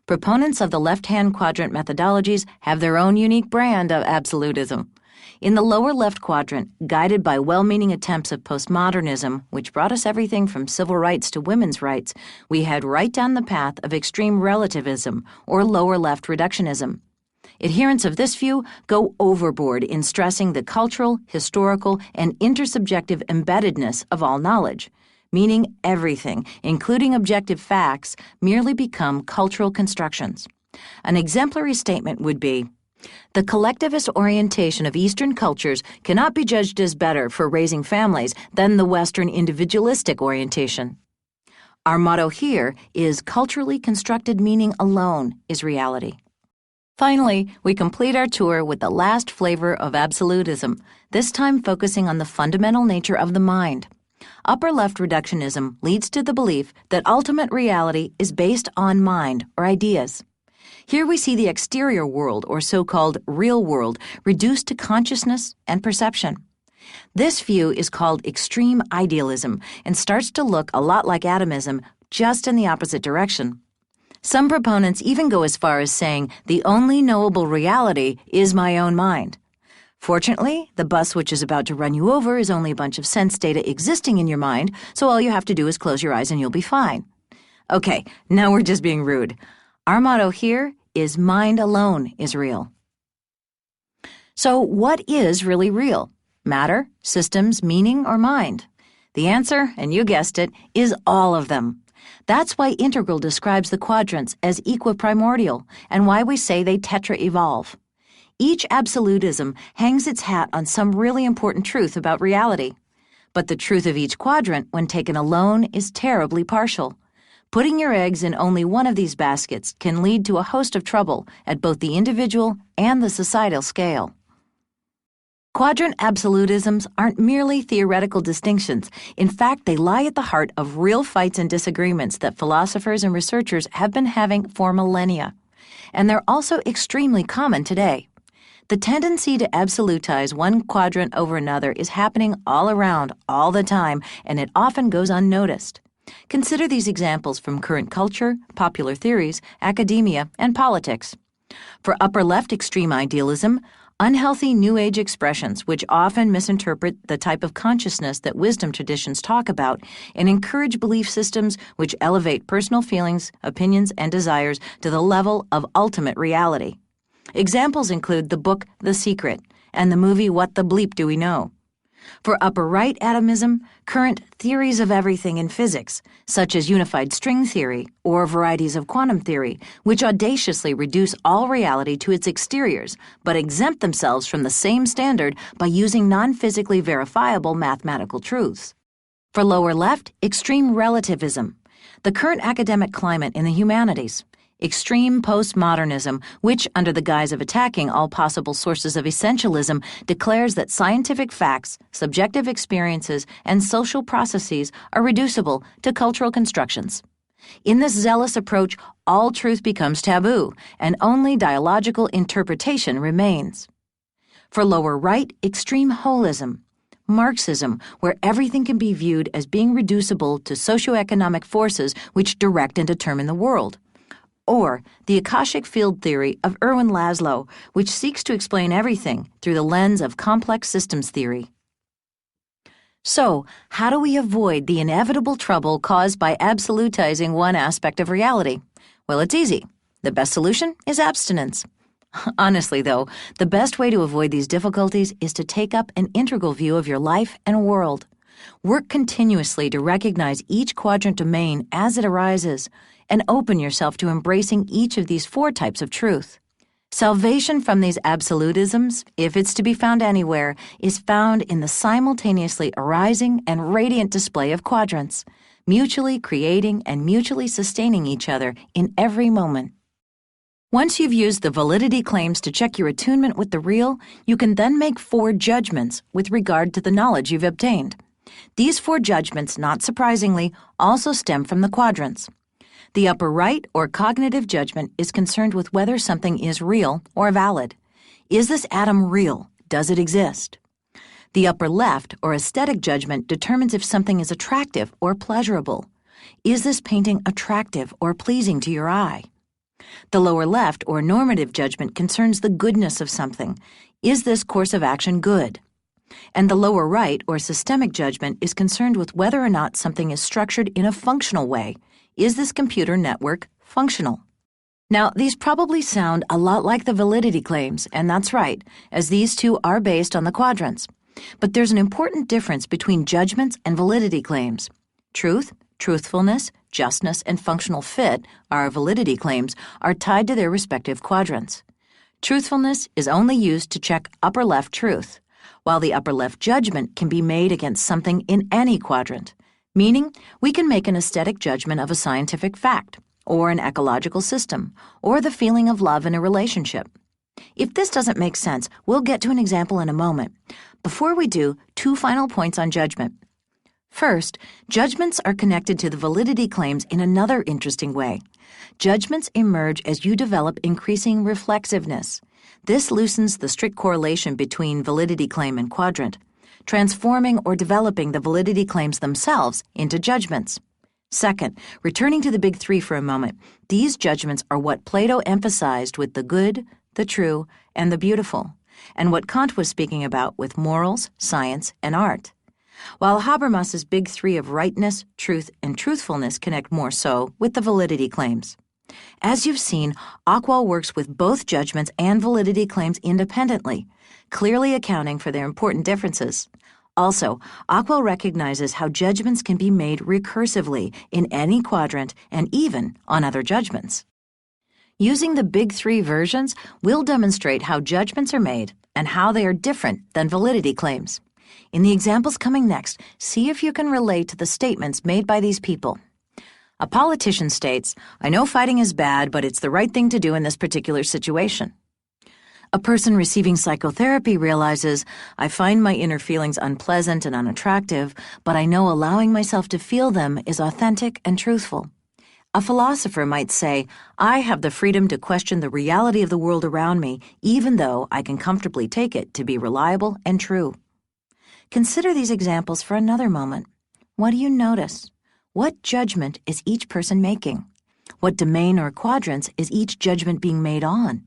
Proponents of the left-hand quadrant methodologies have their own unique brand of absolutism. In the lower left quadrant, guided by well-meaning attempts of postmodernism, which brought us everything from civil rights to women's rights, we head right down the path of extreme relativism, or lower left reductionism. Adherents of this view go overboard in stressing the cultural, historical, and intersubjective embeddedness of all knowledge, meaning everything, including objective facts, merely become cultural constructions. An exemplary statement would be, the collectivist orientation of Eastern cultures cannot be judged as better for raising families than the Western individualistic orientation. Our motto here is, culturally constructed meaning alone is reality. Finally, we complete our tour with the last flavor of absolutism, this time focusing on the fundamental nature of the mind. Upper left reductionism leads to the belief that ultimate reality is based on mind or ideas. Here we see the exterior world, or so-called real world, reduced to consciousness and perception. This view is called extreme idealism and starts to look a lot like atomism, just in the opposite direction. Some proponents even go as far as saying the only knowable reality is my own mind. Fortunately, the bus which is about to run you over is only a bunch of sense data existing in your mind, so all you have to do is close your eyes and you'll be fine. Okay, now we're just being rude. Our motto here is mind alone is real. So what is really real? Matter, systems, meaning, or mind? The answer, and you guessed it, is all of them. That's why Integral describes the quadrants as equiprimordial and why we say they tetra-evolve. Each absolutism hangs its hat on some really important truth about reality. But the truth of each quadrant, when taken alone, is terribly partial. Putting your eggs in only one of these baskets can lead to a host of trouble at both the individual and the societal scale. Quadrant absolutisms aren't merely theoretical distinctions. In fact, they lie at the heart of real fights and disagreements that philosophers and researchers have been having for millennia. And they're also extremely common today. The tendency to absolutize one quadrant over another is happening all around, all the time, and it often goes unnoticed. Consider these examples from current culture, popular theories, academia, and politics. For upper-left extreme idealism, unhealthy New Age expressions, which often misinterpret the type of consciousness that wisdom traditions talk about and encourage belief systems which elevate personal feelings, opinions, and desires to the level of ultimate reality. Examples include the book The Secret and the movie What the Bleep Do We Know? For upper-right atomism, current theories of everything in physics, such as unified string theory or varieties of quantum theory, which audaciously reduce all reality to its exteriors, but exempt themselves from the same standard by using non-physically verifiable mathematical truths. For lower-left, extreme relativism, the current academic climate in the humanities. Extreme postmodernism, which, under the guise of attacking all possible sources of essentialism, declares that scientific facts, subjective experiences, and social processes are reducible to cultural constructions. In this zealous approach, all truth becomes taboo, and only dialogical interpretation remains. For lower right, extreme holism. Marxism, where everything can be viewed as being reducible to socioeconomic forces which direct and determine the world. Or the Akashic field theory of Erwin Laszlo, which seeks to explain everything through the lens of complex systems theory. So, how do we avoid the inevitable trouble caused by absolutizing one aspect of reality? Well, it's easy. The best solution is abstinence. Honestly, though, the best way to avoid these difficulties is to take up an integral view of your life and world. Work continuously to recognize each quadrant domain as it arises, and open yourself to embracing each of these four types of truth. Salvation from these absolutisms, if it's to be found anywhere, is found in the simultaneously arising and radiant display of quadrants, mutually creating and mutually sustaining each other in every moment. Once you've used the validity claims to check your attunement with the real, you can then make 4 judgments with regard to the knowledge you've obtained. These 4 judgments, not surprisingly, also stem from the quadrants. The upper right, or cognitive judgment, is concerned with whether something is real or valid. Is this atom real? Does it exist? The upper left, or aesthetic judgment, determines if something is attractive or pleasurable. Is this painting attractive or pleasing to your eye? The lower left, or normative judgment, concerns the goodness of something. Is this course of action good? And the lower right, or systemic judgment, is concerned with whether or not something is structured in a functional way. Is this computer network functional? Now, these probably sound a lot like the validity claims, and that's right, as these two are based on the quadrants. But there's an important difference between judgments and validity claims. Truth, truthfulness, justness, and functional fit, our validity claims, are tied to their respective quadrants. Truthfulness is only used to check upper left truth, while the upper left judgment can be made against something in any quadrant. Meaning, we can make an aesthetic judgment of a scientific fact, or an ecological system, or the feeling of love in a relationship. If this doesn't make sense, we'll get to an example in a moment. Before we do, 2 final points on judgment. First, judgments are connected to the validity claims in another interesting way. Judgments emerge as you develop increasing reflexiveness. This loosens the strict correlation between validity claim and quadrant, transforming or developing the validity claims themselves into judgments. Second, returning to the big 3 for a moment, these judgments are what Plato emphasized with the good, the true, and the beautiful, and what Kant was speaking about with morals, science, and art. While Habermas's big 3 of rightness, truth, and truthfulness connect more so with the validity claims. As you've seen, Aqua works with both judgments and validity claims independently, clearly accounting for their important differences. Also, Aqua recognizes how judgments can be made recursively in any quadrant and even on other judgments. Using the big three versions, we'll demonstrate how judgments are made and how they are different than validity claims. In the examples coming next, see if you can relate to the statements made by these people. A politician states, "I know fighting is bad, but it's the right thing to do in this particular situation." A person receiving psychotherapy realizes, "I find my inner feelings unpleasant and unattractive, but I know allowing myself to feel them is authentic and truthful." A philosopher might say, "I have the freedom to question the reality of the world around me, even though I can comfortably take it to be reliable and true." Consider these examples for another moment. What do you notice? What judgment is each person making? What domain or quadrants is each judgment being made on?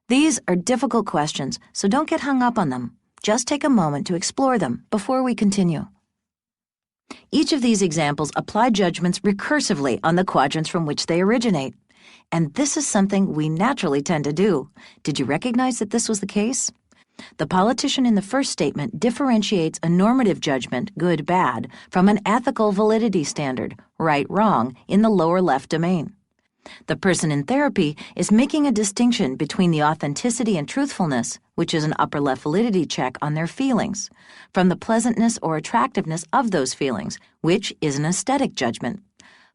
These are difficult questions, so don't get hung up on them. Just take a moment to explore them before we continue. Each of these examples apply judgments recursively on the quadrants from which they originate. And this is something we naturally tend to do. Did you recognize that this was the case? The politician in the first statement differentiates a normative judgment, good, bad, from an ethical validity standard, right, wrong, in the lower left domain. The person in therapy is making a distinction between the authenticity and truthfulness, which is an upper left validity check on their feelings, from the pleasantness or attractiveness of those feelings, which is an aesthetic judgment.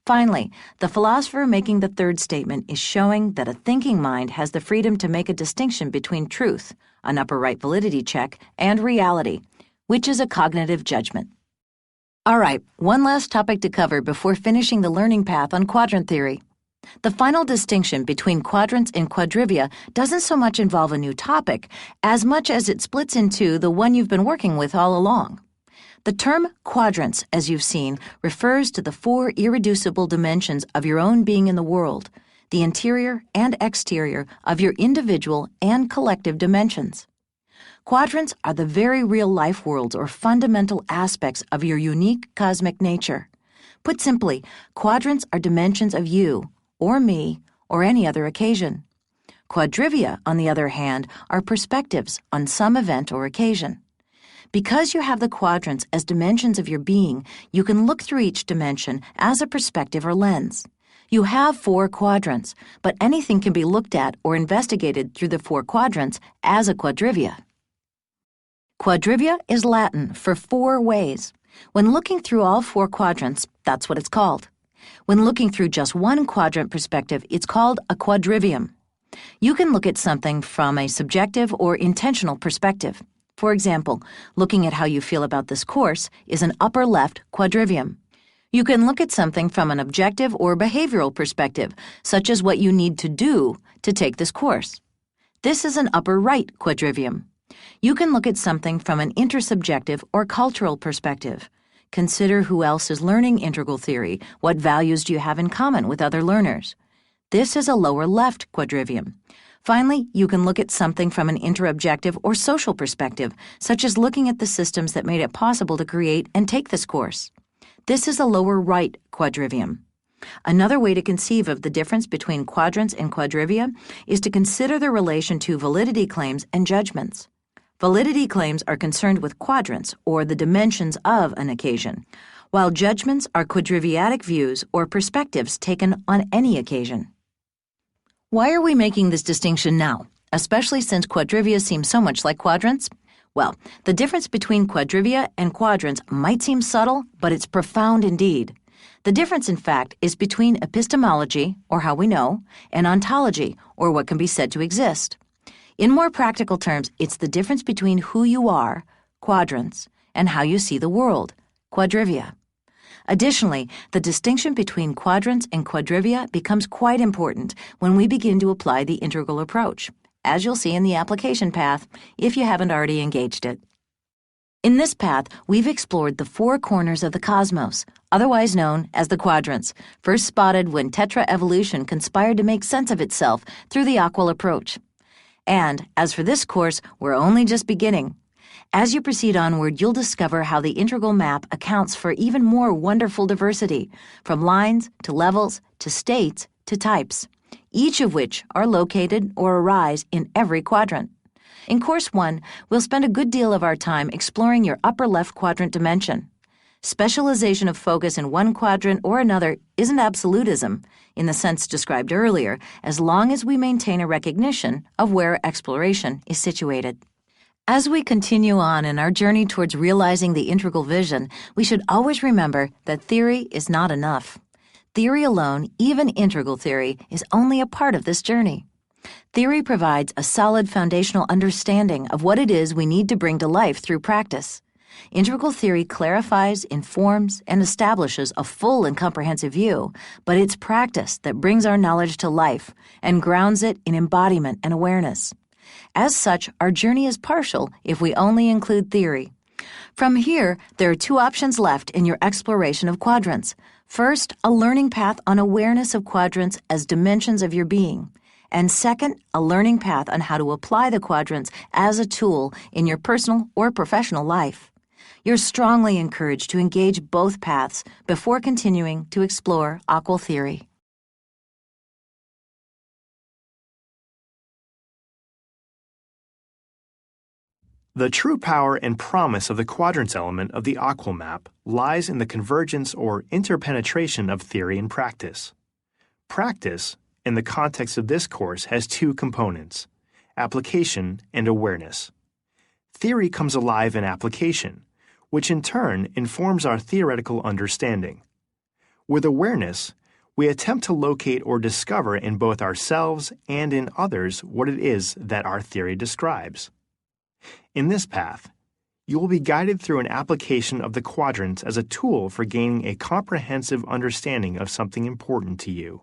Finally, the philosopher making the third statement is showing that a thinking mind has the freedom to make a distinction between truth, an upper right validity check, and reality, which is a cognitive judgment. All right, one last topic to cover before finishing the learning path on quadrant theory. The final distinction between quadrants and quadrivia doesn't so much involve a new topic as much as it splits into the one you've been working with all along. The term quadrants, as you've seen, refers to the four irreducible dimensions of your own being in the world, the interior and exterior of your individual and collective dimensions. Quadrants are the very real life worlds or fundamental aspects of your unique cosmic nature. Put simply, quadrants are dimensions of you, or me, or any other occasion. Quadrivia, on the other hand, are perspectives on some event or occasion. Because you have the quadrants as dimensions of your being, you can look through each dimension as a perspective or lens. You have four quadrants, but anything can be looked at or investigated through the four quadrants as a quadrivia. Quadrivia is Latin for four ways. When looking through all four quadrants, that's what it's called. When looking through just one quadrant perspective, it's called a quadrivium. You can look at something from a subjective or intentional perspective. For example, looking at how you feel about this course is an upper left quadrivium. You can look at something from an objective or behavioral perspective, such as what you need to do to take this course. This is an upper right quadrivium. You can look at something from an intersubjective or cultural perspective. Consider who else is learning integral theory. What values do you have in common with other learners? This is a lower left quadrivium. Finally, you can look at something from an interobjective or social perspective, such as looking at the systems that made it possible to create and take this course. This is a lower right quadrivium. Another way to conceive of the difference between quadrants and quadrivia is to consider the relation to validity claims and judgments. Validity claims are concerned with quadrants, or the dimensions of an occasion, while judgments are quadriviatic views or perspectives taken on any occasion. Why are we making this distinction now, especially since quadrivia seems so much like quadrants? Well, the difference between quadrivia and quadrants might seem subtle, but it's profound indeed. The difference, in fact, is between epistemology, or how we know, and ontology, or what can be said to exist. In more practical terms, it's the difference between who you are, quadrants, and how you see the world, quadrivia. Additionally, the distinction between quadrants and quadrivia becomes quite important when we begin to apply the integral approach, as you'll see in the application path if you haven't already engaged it. In this path, we've explored the four corners of the cosmos, otherwise known as the quadrants, first spotted when tetraevolution conspired to make sense of itself through the Aqua approach. And, as for this course, we're only just beginning. As you proceed onward, you'll discover how the integral map accounts for even more wonderful diversity, from lines to levels to states to types, each of which are located or arise in every quadrant. In Course 1, we'll spend a good deal of our time exploring your upper left quadrant dimension. Specialization of focus in one quadrant or another isn't absolutism, in the sense described earlier, as long as we maintain a recognition of where exploration is situated. As we continue on in our journey towards realizing the integral vision, we should always remember that theory is not enough. Theory alone, even integral theory, is only a part of this journey. Theory provides a solid foundational understanding of what it is we need to bring to life through practice. Integral theory clarifies, informs, and establishes a full and comprehensive view, but it's practice that brings our knowledge to life and grounds it in embodiment and awareness. As such, our journey is partial if we only include theory. From here, there are two options left in your exploration of quadrants. First, a learning path on awareness of quadrants as dimensions of your being. And second, a learning path on how to apply the quadrants as a tool in your personal or professional life. You're strongly encouraged to engage both paths before continuing to explore aqual theory. The true power and promise of the quadrants element of the aqual map lies in the convergence or interpenetration of theory and practice. Practice, in the context of this course, has two components: application and awareness. Theory comes alive in application, which in turn informs our theoretical understanding. With awareness, we attempt to locate or discover in both ourselves and in others what it is that our theory describes. In this path, you will be guided through an application of the quadrants as a tool for gaining a comprehensive understanding of something important to you.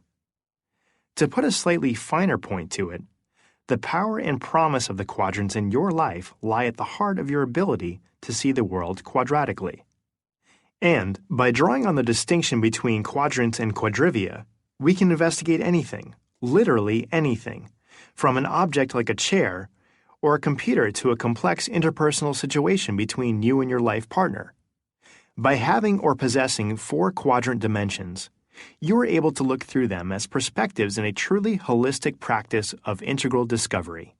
To put a slightly finer point to it, the power and promise of the quadrants in your life lie at the heart of your ability to see the world quadratically. And by drawing on the distinction between quadrants and quadrivia, we can investigate anything, literally anything, from an object like a chair or a computer to a complex interpersonal situation between you and your life partner. By having or possessing 4 quadrant dimensions, you are able to look through them as perspectives in a truly holistic practice of integral discovery.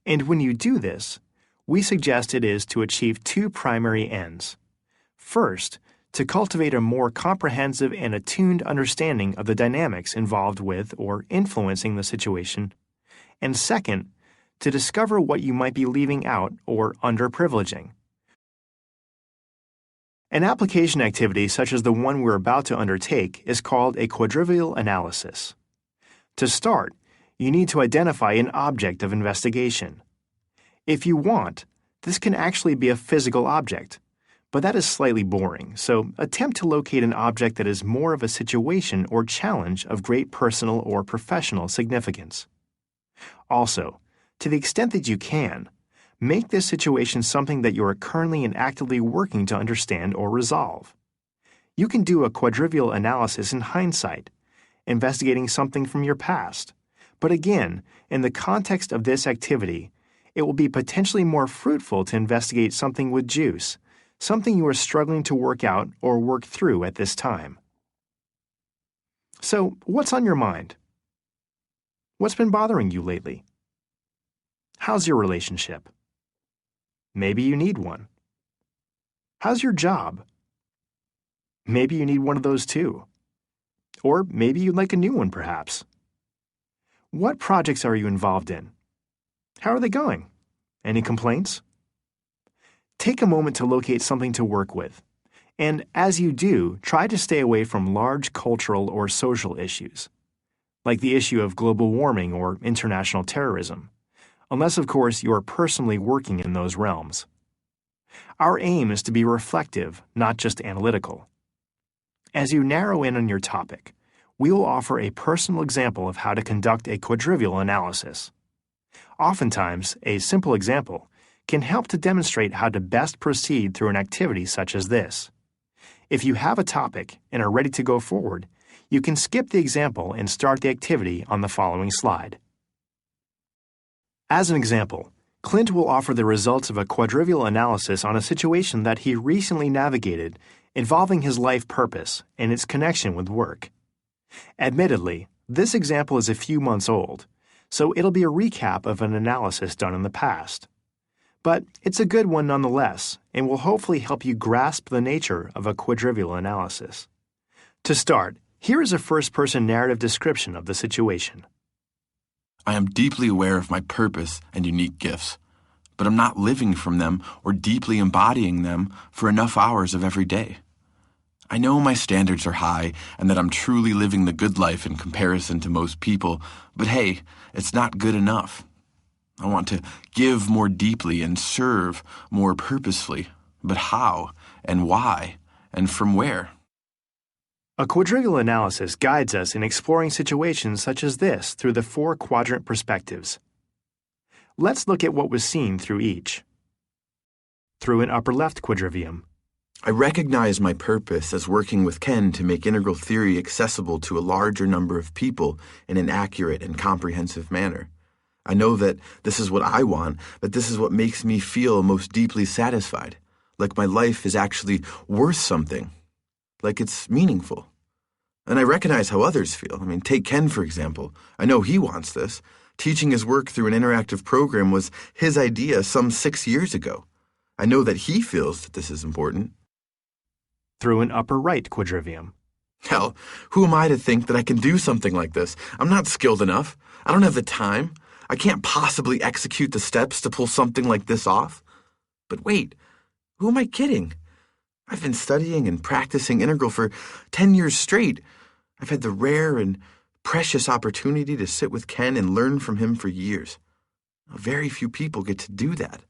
And when you do this, we suggest it is to achieve 2 primary ends. First, to cultivate a more comprehensive and attuned understanding of the dynamics involved with or influencing the situation, and second, to discover what you might be leaving out or underprivileging. An application activity such as the one we're about to undertake is called a quadrivial analysis. To start, you need to identify an object of investigation. If you want, this can actually be a physical object, but that is slightly boring, so attempt to locate an object that is more of a situation or challenge of great personal or professional significance. Also, to the extent that you can, make this situation something that you are currently and actively working to understand or resolve. You can do a quadrivial analysis in hindsight, investigating something from your past, but again, in the context of this activity, it will be potentially more fruitful to investigate something with juice, something you are struggling to work out or work through at this time. So, what's on your mind? What's been bothering you lately? How's your relationship? Maybe you need one. How's your job? Maybe you need one of those too. Or maybe you'd like a new one, perhaps. What projects are you involved in? How are they going? Any complaints? Take a moment to locate something to work with. And as you do, try to stay away from large cultural or social issues, like the issue of global warming or international terrorism, unless, of course, you are personally working in those realms. Our aim is to be reflective, not just analytical. As you narrow in on your topic, we will offer a personal example of how to conduct a quadrivial analysis. Oftentimes, a simple example can help to demonstrate how to best proceed through an activity such as this. If you have a topic and are ready to go forward, you can skip the example and start the activity on the following slide. As an example, Clint will offer the results of a quadrivial analysis on a situation that he recently navigated involving his life purpose and its connection with work. Admittedly, This example is a few months old, so it'll be a recap of an analysis done in the past. But it's a good one nonetheless, and will hopefully help you grasp the nature of a quadrivial analysis. To start, here is a first-person narrative description of the situation. I am deeply aware of my purpose and unique gifts, but I'm not living from them or deeply embodying them for enough hours of every day. I know my standards are high and that I'm truly living the good life in comparison to most people, but hey, it's not good enough. I want to give more deeply and serve more purposefully, but how and why and from where? A quadrivial analysis guides us in exploring situations such as this through the 4 quadrant perspectives. Let's look at what was seen through each. Through an upper left quadrivium. I recognize my purpose as working with Ken to make integral theory accessible to a larger number of people in an accurate and comprehensive manner. I know that this is what I want, but this is what makes me feel most deeply satisfied, like my life is actually worth something, like it's meaningful. And I recognize how others feel. Take Ken, for example. I know he wants this. Teaching his work through an interactive program was his idea some 6 years ago. I know that he feels that this is important. Through an upper right quadrivium. Hell, who am I to think that I can do something like this? I'm not skilled enough. I don't have the time. I can't possibly execute the steps to pull something like this off. But wait, who am I kidding? I've been studying and practicing integral for 10 years straight. I've had the rare and precious opportunity to sit with Ken and learn from him for years. Very few people get to do that.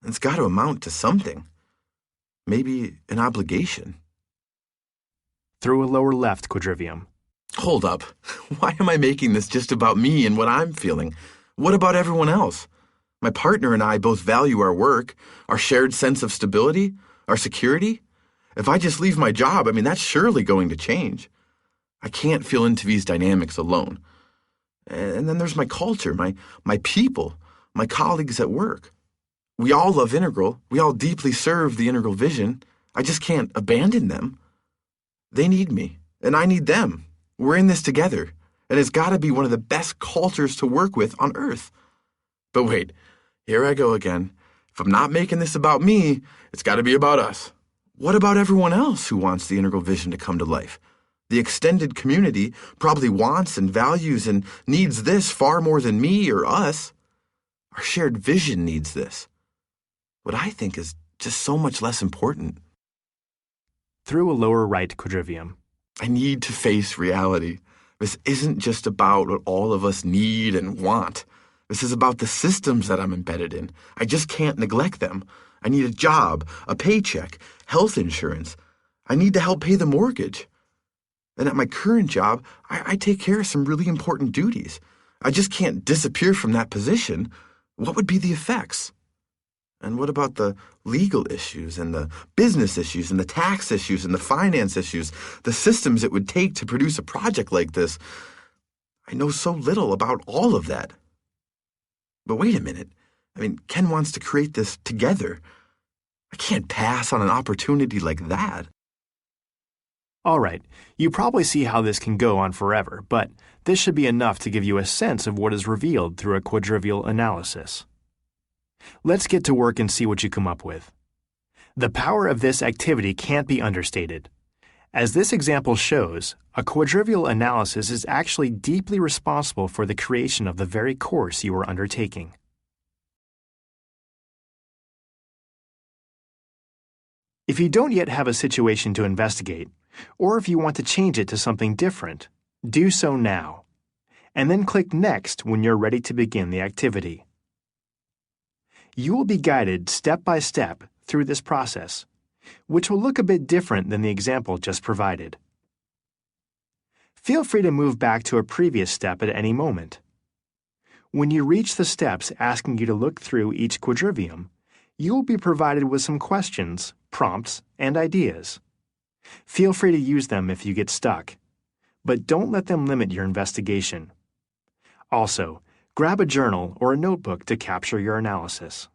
It's got to amount to something. Maybe an obligation. Through a lower left quadrivium. Hold up. Why am I making this just about me and what I'm feeling? What about everyone else? My partner and I both value our work, our shared sense of stability, our security. If I just leave my job, that's surely going to change. I can't feel into these dynamics alone. And then there's my culture, my people, my colleagues at work. We all love integral. We all deeply serve the integral vision. I just can't abandon them. They need me, and I need them. We're in this together, and it's got to be one of the best cultures to work with on Earth. But wait, here I go again. If I'm not making this about me, it's got to be about us. What about everyone else who wants the integral vision to come to life? The extended community probably wants and values and needs this far more than me or us. Our shared vision needs this. What I think is just so much less important. Through a lower right quadrivium. I need to face reality. This isn't just about what all of us need and want. This is about the systems that I'm embedded in. I just can't neglect them. I need a job, a paycheck, health insurance. I need to help pay the mortgage. And at my current job, I take care of some really important duties. I just can't disappear from that position. What would be the effects? And what about the legal issues and the business issues and the tax issues and the finance issues, the systems it would take to produce a project like this? I know so little about all of that. But wait a minute. Ken wants to create this together. I can't pass on an opportunity like that. All right, you probably see how this can go on forever, but this should be enough to give you a sense of what is revealed through a quadrivial analysis. Let's get to work and see what you come up with. The power of this activity can't be understated. As this example shows, a quadrivial analysis is actually deeply responsible for the creation of the very course you are undertaking. If you don't yet have a situation to investigate, or if you want to change it to something different, do so now, and then click Next when you're ready to begin the activity. You will be guided step by step through this process, which will look a bit different than the example just provided. Feel free to move back to a previous step at any moment. When you reach the steps asking you to look through each quadrivium, you will be provided with some questions, prompts, and ideas. Feel free to use them if you get stuck, but don't let them limit your investigation. Also, grab a journal or a notebook to capture your analysis.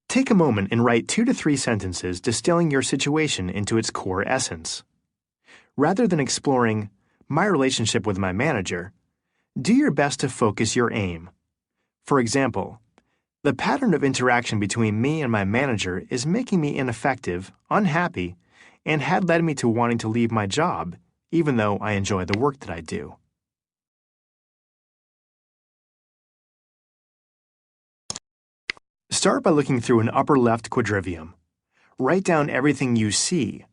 Take a moment and write 2 to 3 sentences distilling your situation into its core essence. Rather than exploring my relationship with my manager, do your best to focus your aim. For example, the pattern of interaction between me and my manager is making me ineffective, unhappy, and had led me to wanting to leave my job, even though I enjoy the work that I do. Start by looking through an upper left quadrivium. Write down everything you see.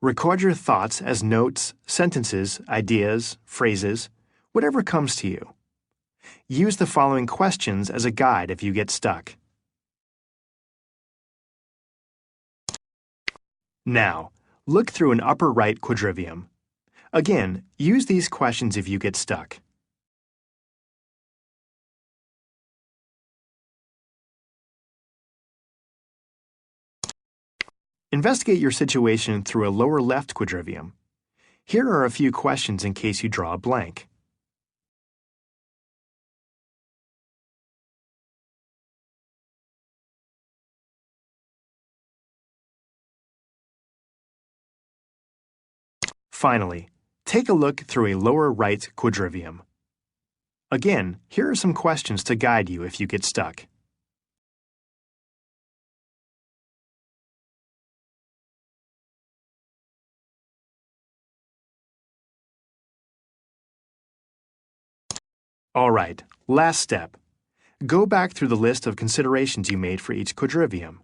Record your thoughts as notes, sentences, ideas, phrases, whatever comes to you. Use the following questions as a guide if you get stuck. Now, look through an upper right quadrivium. Again, use these questions if you get stuck. Investigate your situation through a lower left quadrivium. Here are a few questions in case you draw a blank. Finally, take a look through a lower right quadrivium. Again, here are some questions to guide you if you get stuck. All right, last step. Go back through the list of considerations you made for each quadrivium.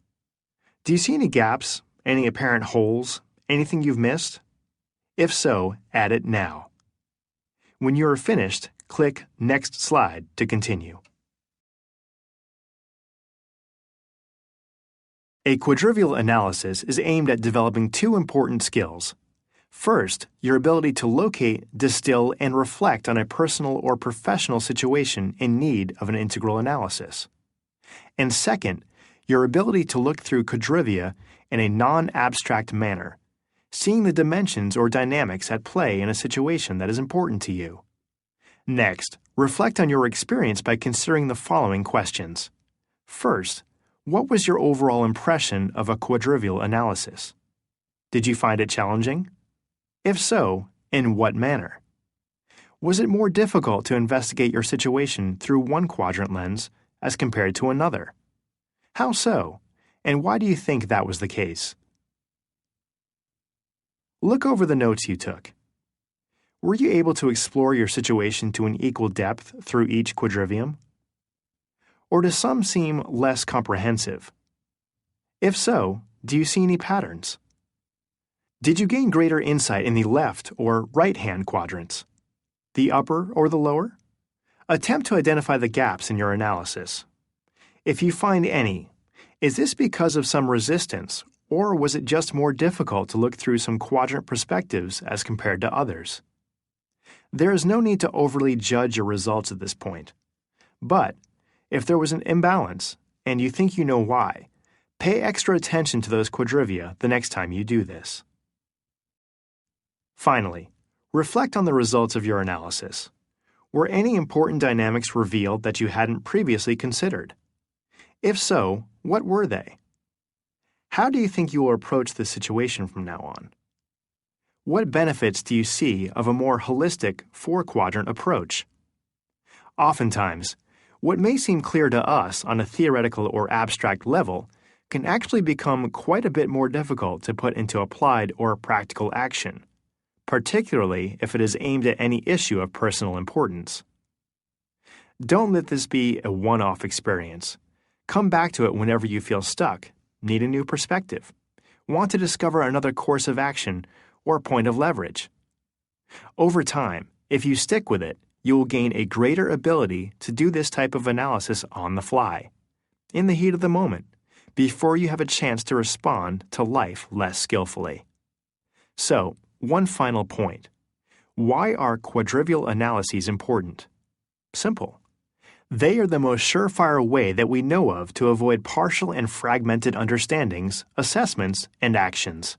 Do you see any gaps, any apparent holes, anything you've missed? If so, add it now. When you are finished, click Next Slide to continue. A quadrivial analysis is aimed at developing 2 important skills. First, your ability to locate, distill, and reflect on a personal or professional situation in need of an integral analysis. And second, your ability to look through quadrivia in a non-abstract manner, seeing the dimensions or dynamics at play in a situation that is important to you. Next, reflect on your experience by considering the following questions. First, what was your overall impression of a quadrivial analysis? Did you find it challenging? If so, in what manner? Was it more difficult to investigate your situation through one quadrant lens as compared to another? How so, and why do you think that was the case? Look over the notes you took. Were you able to explore your situation to an equal depth through each quadrivium? Or do some seem less comprehensive? If so, do you see any patterns? Did you gain greater insight in the left or right-hand quadrants? The upper or the lower? Attempt to identify the gaps in your analysis. If you find any, is this because of some resistance, or was it just more difficult to look through some quadrant perspectives as compared to others? There is no need to overly judge your results at this point. But, if there was an imbalance, and you think you know why, pay extra attention to those quadrivia the next time you do this. Finally, reflect on the results of your analysis. Were any important dynamics revealed that you hadn't previously considered? If so, what were they? How do you think you will approach this situation from now on? What benefits do you see of a more holistic 4-quadrant approach? Oftentimes, what may seem clear to us on a theoretical or abstract level can actually become quite a bit more difficult to put into applied or practical action, particularly if it is aimed at any issue of personal importance. Don't let this be a one-off experience. Come back to it whenever you feel stuck, need a new perspective, want to discover another course of action or point of leverage. Over time, if you stick with it, you will gain a greater ability to do this type of analysis on the fly, in the heat of the moment, before you have a chance to respond to life less skillfully. So, one final point. Why are quadrivial analyses important? Simple. They are the most surefire way that we know of to avoid partial and fragmented understandings, assessments, and actions.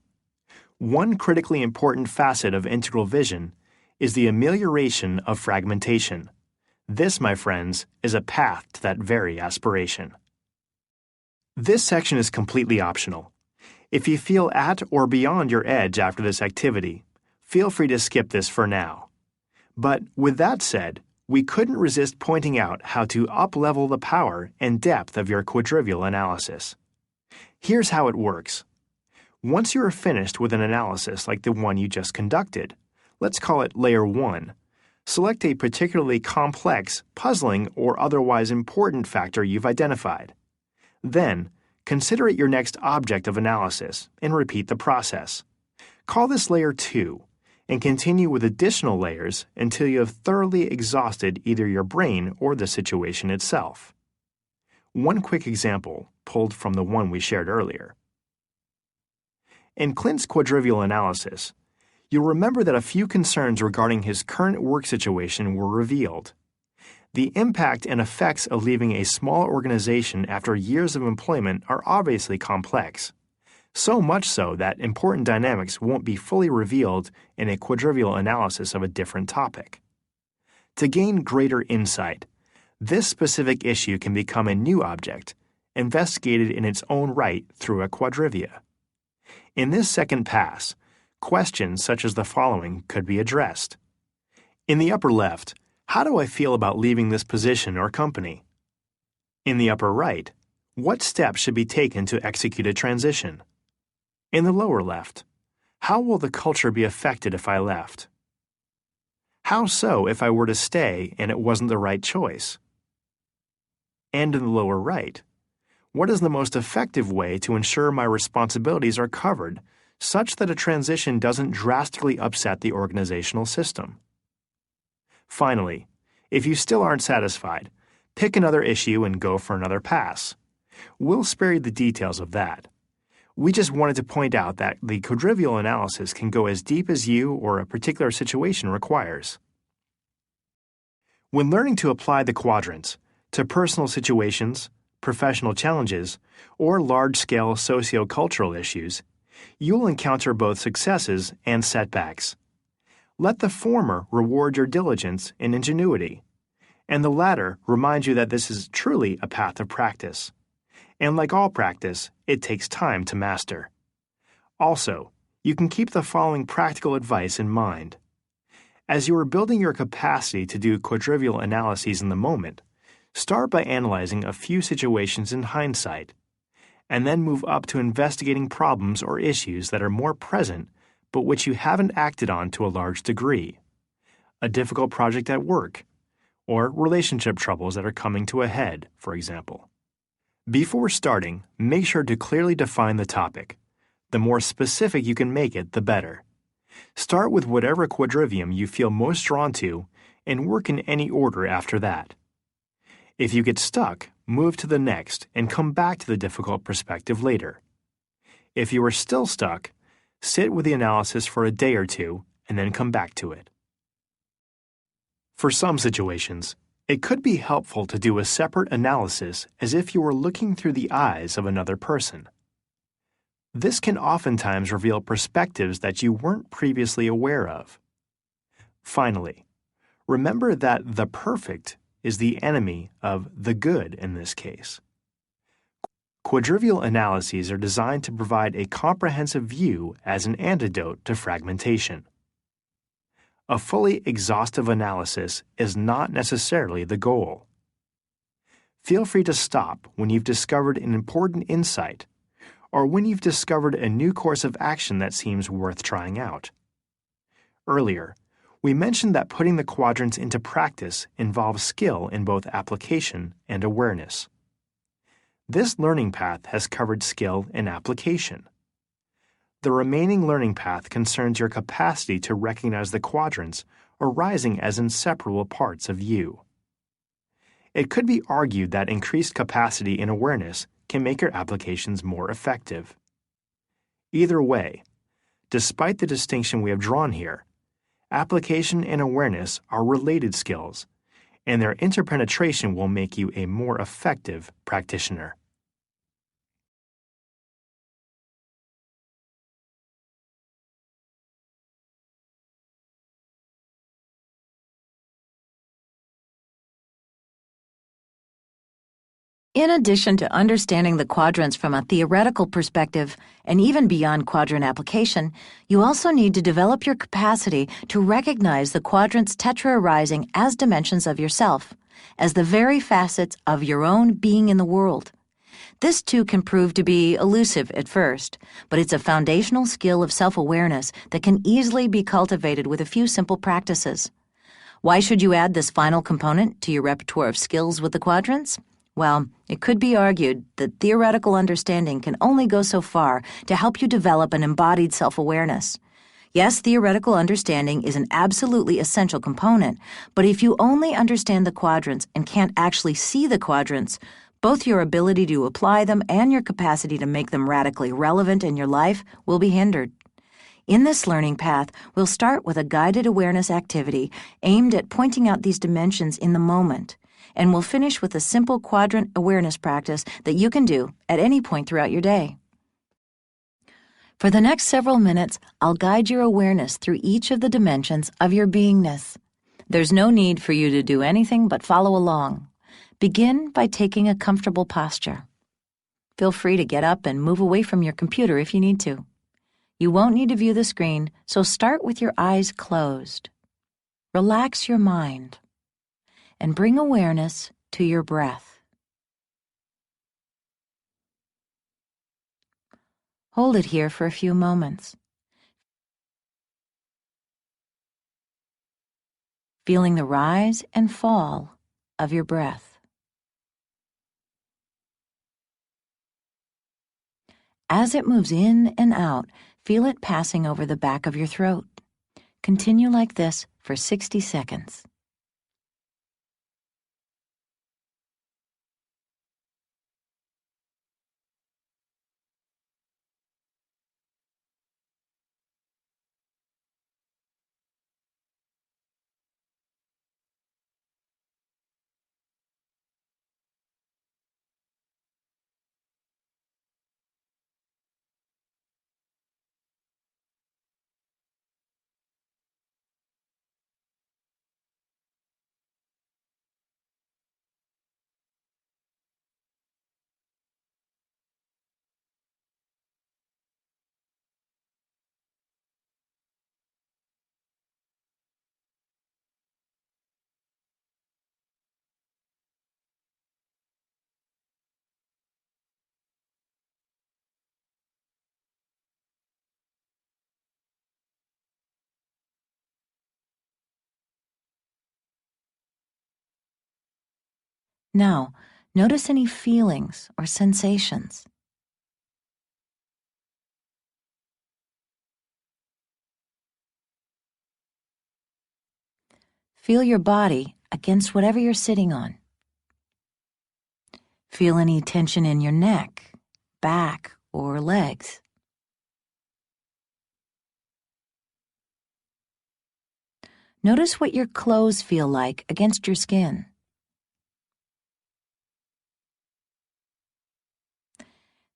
One critically important facet of integral vision is the amelioration of fragmentation. This, my friends, is a path to that very aspiration. This section is completely optional. If you feel at or beyond your edge after this activity, feel free to skip this for now. But with that said, we couldn't resist pointing out how to up-level the power and depth of your quadrivial analysis. Here's how it works. Once you are finished with an analysis like the one you just conducted, let's call it Layer 1, select a particularly complex, puzzling, or otherwise important factor you've identified. Then, consider it your next object of analysis and repeat the process. Call this Layer 2 and continue with additional layers until you have thoroughly exhausted either your brain or the situation itself. One quick example, pulled from the one we shared earlier. In Clint's quadrivial analysis, you'll remember that a few concerns regarding his current work situation were revealed. The impact and effects of leaving a small organization after years of employment are obviously complex, so much so that important dynamics won't be fully revealed in a quadrivial analysis of a different topic. To gain greater insight, this specific issue can become a new object, investigated in its own right through a quadrivia. In this second pass, questions such as the following could be addressed. In the upper left, how do I feel about leaving this position or company? In the upper right, what steps should be taken to execute a transition? In the lower left, how will the culture be affected if I left? How so if I were to stay and it wasn't the right choice? And in the lower right, what is the most effective way to ensure my responsibilities are covered such that a transition doesn't drastically upset the organizational system? Finally, if you still aren't satisfied, pick another issue and go for another pass. We'll spare you the details of that. We just wanted to point out that the quadrivial analysis can go as deep as you or a particular situation requires. When learning to apply the quadrants to personal situations, professional challenges, or large-scale socio-cultural issues, you'll encounter both successes and setbacks. Let the former reward your diligence and ingenuity, and the latter remind you that this is truly a path of practice. And like all practice, it takes time to master. Also, you can keep the following practical advice in mind. As you are building your capacity to do quadrivial analyses in the moment, start by analyzing a few situations in hindsight, and then move up to investigating problems or issues that are more present but which you haven't acted on to a large degree. A difficult project at work, or relationship troubles that are coming to a head, for example. Before starting, make sure to clearly define the topic. The more specific you can make it, the better. Start with whatever quadrivium you feel most drawn to and work in any order after that. If you get stuck, move to the next and come back to the difficult perspective later. If you are still stuck, sit with the analysis for a day or two and then come back to it. For some situations, it could be helpful to do a separate analysis as if you were looking through the eyes of another person. This can oftentimes reveal perspectives that you weren't previously aware of. Finally, remember that the perfect is the enemy of the good in this case. Quadrivial analyses are designed to provide a comprehensive view as an antidote to fragmentation. A fully exhaustive analysis is not necessarily the goal. Feel free to stop when you've discovered an important insight or when you've discovered a new course of action that seems worth trying out. Earlier, we mentioned that putting the quadrants into practice involves skill in both application and awareness. This learning path has covered skill and application. The remaining learning path concerns your capacity to recognize the quadrants arising as inseparable parts of you. It could be argued that increased capacity in awareness can make your applications more effective. Either way, despite the distinction we have drawn here, application and awareness are related skills, and their interpenetration will make you a more effective practitioner. In addition to understanding the quadrants from a theoretical perspective and even beyond quadrant application, you also need to develop your capacity to recognize the quadrants tetra-arising as dimensions of yourself, as the very facets of your own being in the world. This too can prove to be elusive at first, but it's a foundational skill of self-awareness that can easily be cultivated with a few simple practices. Why should you add this final component to your repertoire of skills with the quadrants? Well, it could be argued that theoretical understanding can only go so far to help you develop an embodied self-awareness. Yes, theoretical understanding is an absolutely essential component, but if you only understand the quadrants and can't actually see the quadrants, both your ability to apply them and your capacity to make them radically relevant in your life will be hindered. In this learning path, we'll start with a guided awareness activity aimed at pointing out these dimensions in the moment, and we'll finish with a simple quadrant awareness practice that you can do at any point throughout your day. For the next several minutes, I'll guide your awareness through each of the dimensions of your beingness. There's no need for you to do anything but follow along. Begin by taking a comfortable posture. Feel free to get up and move away from your computer if you need to. You won't need to view the screen, so start with your eyes closed. Relax your mind and bring awareness to your breath. Hold it here for a few moments, feeling the rise and fall of your breath. As it moves in and out, feel it passing over the back of your throat. Continue like this for 60 seconds. Now, notice any feelings or sensations. Feel your body against whatever you're sitting on. Feel any tension in your neck, back, or legs. Notice what your clothes feel like against your skin.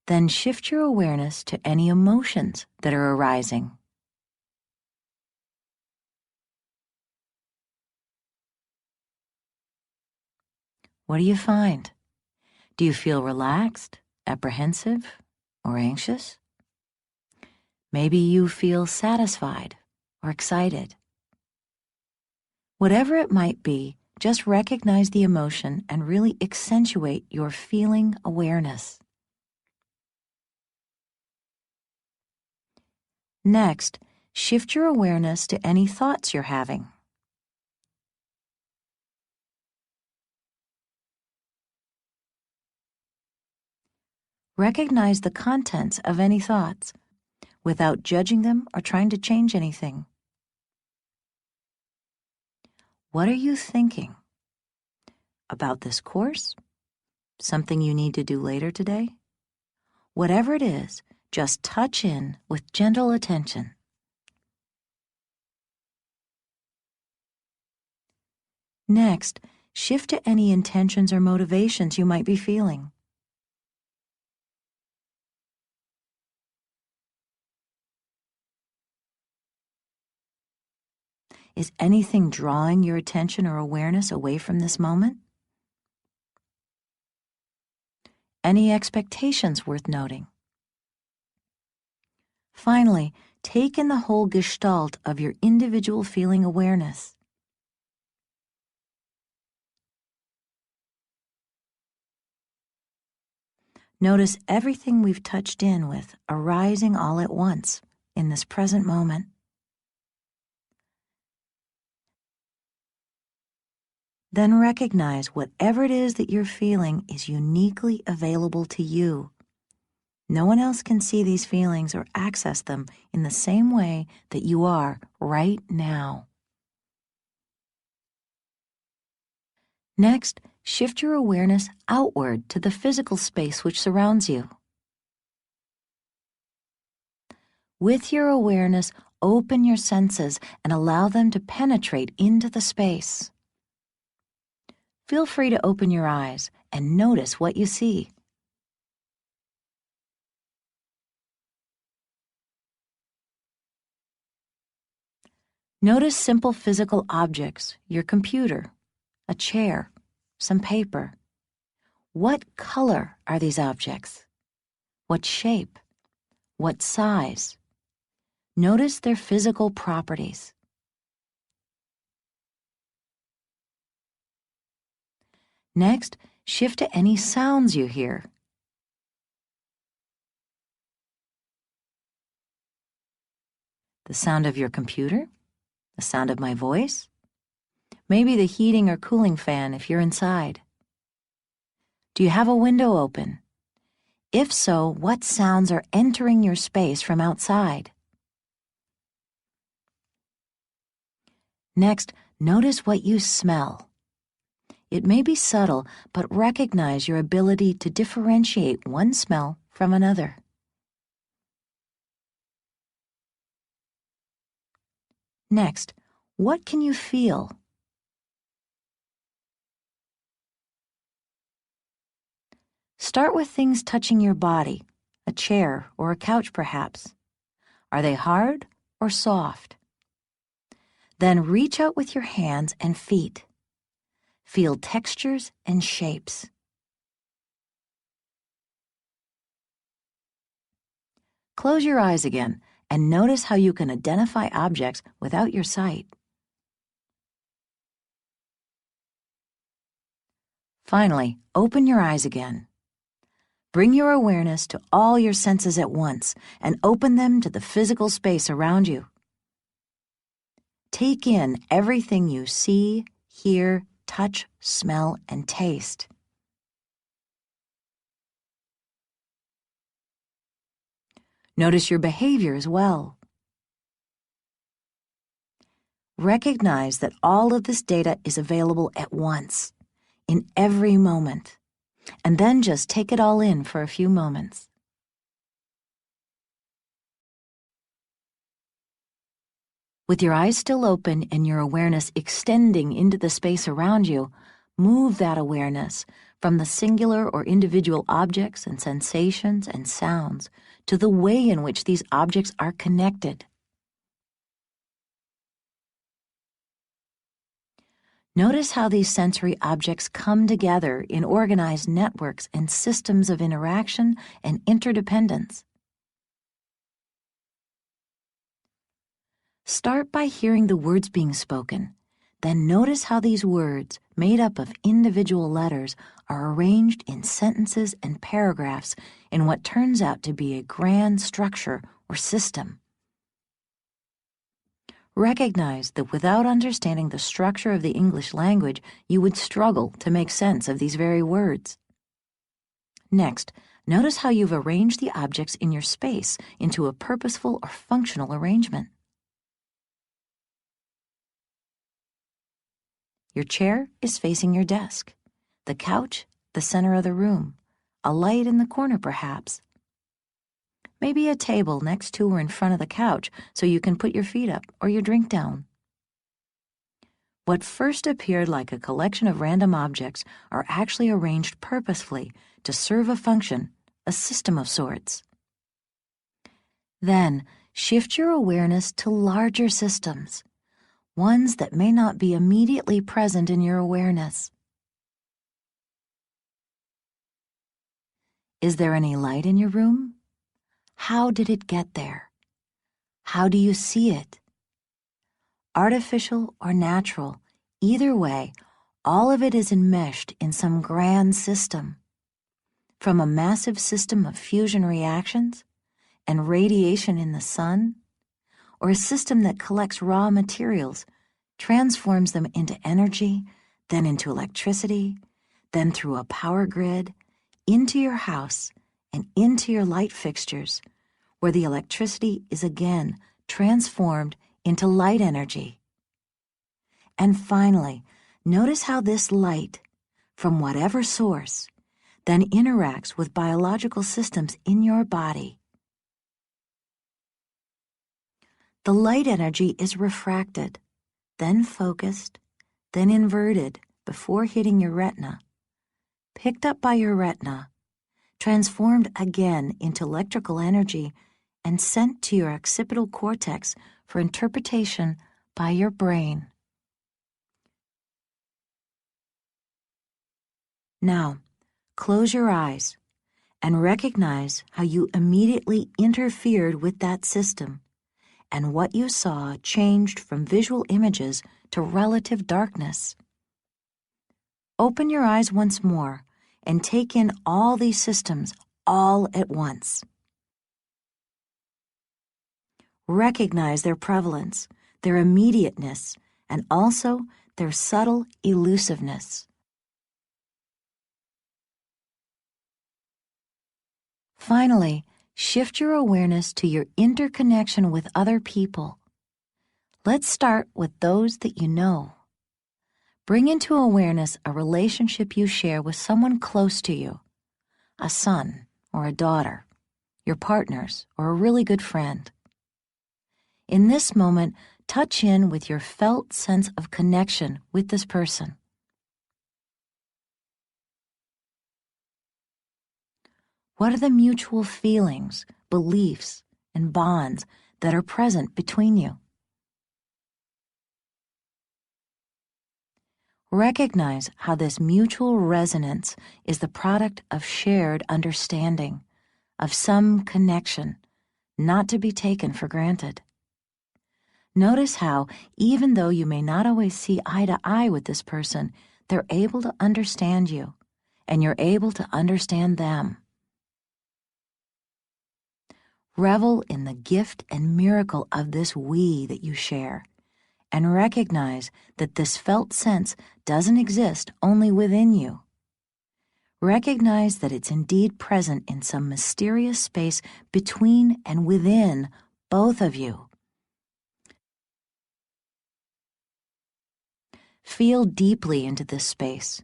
Then shift your awareness to any emotions that are arising. What do you find? Do you feel relaxed, apprehensive, or anxious? Maybe you feel satisfied or excited. Whatever it might be, just recognize the emotion and really accentuate your feeling awareness. Next, shift your awareness to any thoughts you're having. Recognize the contents of any thoughts without judging them or trying to change anything. What are you thinking? About this course? Something you need to do later today? Whatever it is, just touch in with gentle attention. Next, shift to any intentions or motivations you might be feeling. Is anything drawing your attention or awareness away from this moment? Any expectations worth noting? Finally, take in the whole gestalt of your individual feeling awareness. Notice everything we've touched in with arising all at once in this present moment. Then recognize whatever it is that you're feeling is uniquely available to you. No one else can see these feelings or access them in the same way that you are right now. Next, shift your awareness outward to the physical space which surrounds you. With your awareness, open your senses and allow them to penetrate into the space. Feel free to open your eyes and notice what you see. Notice simple physical objects, your computer, a chair, some paper. What color are these objects? What shape? What size? Notice their physical properties. Next, shift to any sounds you hear. The sound of your computer? The sound of my voice? Maybe the heating or cooling fan if you're inside. Do you have a window open? If so, what sounds are entering your space from outside? Next, notice what you smell. It may be subtle, but recognize your ability to differentiate one smell from another. Next, what can you feel? Start with things touching your body, a chair or a couch perhaps. Are they hard or soft? Then reach out with your hands and feet. Feel textures and shapes. Close your eyes again and notice how you can identify objects without your sight. Finally, open your eyes again. Bring your awareness to all your senses at once and open them to the physical space around you. Take in everything you see, hear, touch, smell, and taste. Notice your behavior as well. Recognize that all of this data is available at once, in every moment, and then just take it all in for a few moments. With your eyes still open and your awareness extending into the space around you, move that awareness from the singular or individual objects and sensations and sounds to the way in which these objects are connected. Notice how these sensory objects come together in organized networks and systems of interaction and interdependence. Start by hearing the words being spoken. Then notice how these words, made up of individual letters, are arranged in sentences and paragraphs in what turns out to be a grand structure or system. Recognize that without understanding the structure of the English language, you would struggle to make sense of these very words. Next, notice how you've arranged the objects in your space into a purposeful or functional arrangement. Your chair is facing your desk, the couch, the center of the room, a light in the corner perhaps. Maybe a table next to or in front of the couch so you can put your feet up or your drink down. What first appeared like a collection of random objects are actually arranged purposefully to serve a function, a system of sorts. Then, shift your awareness to larger systems, ones that may not be immediately present in your awareness. Is there any light in your room? How did it get there? How do you see it? Artificial or natural, either way, all of it is enmeshed in some grand system. From a massive system of fusion reactions and radiation in the sun, or a system that collects raw materials, transforms them into energy, then into electricity, then through a power grid, into your house and into your light fixtures, where the electricity is again transformed into light energy. And finally, notice how this light, from whatever source, then interacts with biological systems in your body. The light energy is refracted, then focused, then inverted before hitting your retina, picked up by your retina, transformed again into electrical energy, and sent to your occipital cortex for interpretation by your brain. Now, close your eyes and recognize how you immediately interfered with that system, and what you saw changed from visual images to relative darkness. Open your eyes once more and take in all these systems all at once. Recognize their prevalence, their immediateness, and also their subtle elusiveness. Finally, shift your awareness to your interconnection with other people. Let's start with those that you know. Bring into awareness a relationship you share with someone close to you, a son or a daughter, your partners, or a really good friend. In this moment, touch in with your felt sense of connection with this person. What are the mutual feelings, beliefs, and bonds that are present between you? Recognize how this mutual resonance is the product of shared understanding, of some connection, not to be taken for granted. Notice how, even though you may not always see eye to eye with this person, they're able to understand you, and you're able to understand them. Revel in the gift and miracle of this we that you share, and recognize that this felt sense doesn't exist only within you. Recognize that it's indeed present in some mysterious space between and within both of you. Feel deeply into this space,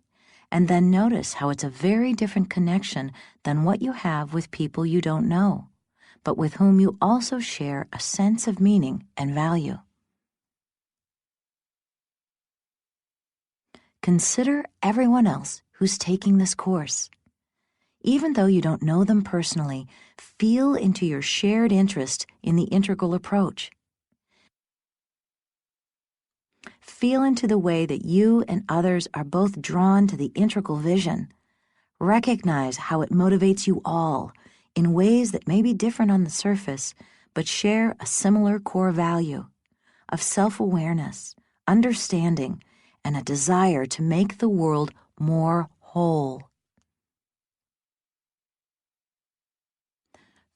and then notice how it's a very different connection than what you have with people you don't know, but with whom you also share a sense of meaning and value. Consider everyone else who's taking this course. Even though you don't know them personally, feel into your shared interest in the integral approach. Feel into the way that you and others are both drawn to the integral vision. Recognize how it motivates you all in ways that may be different on the surface, but share a similar core value of self-awareness, understanding, and a desire to make the world more whole.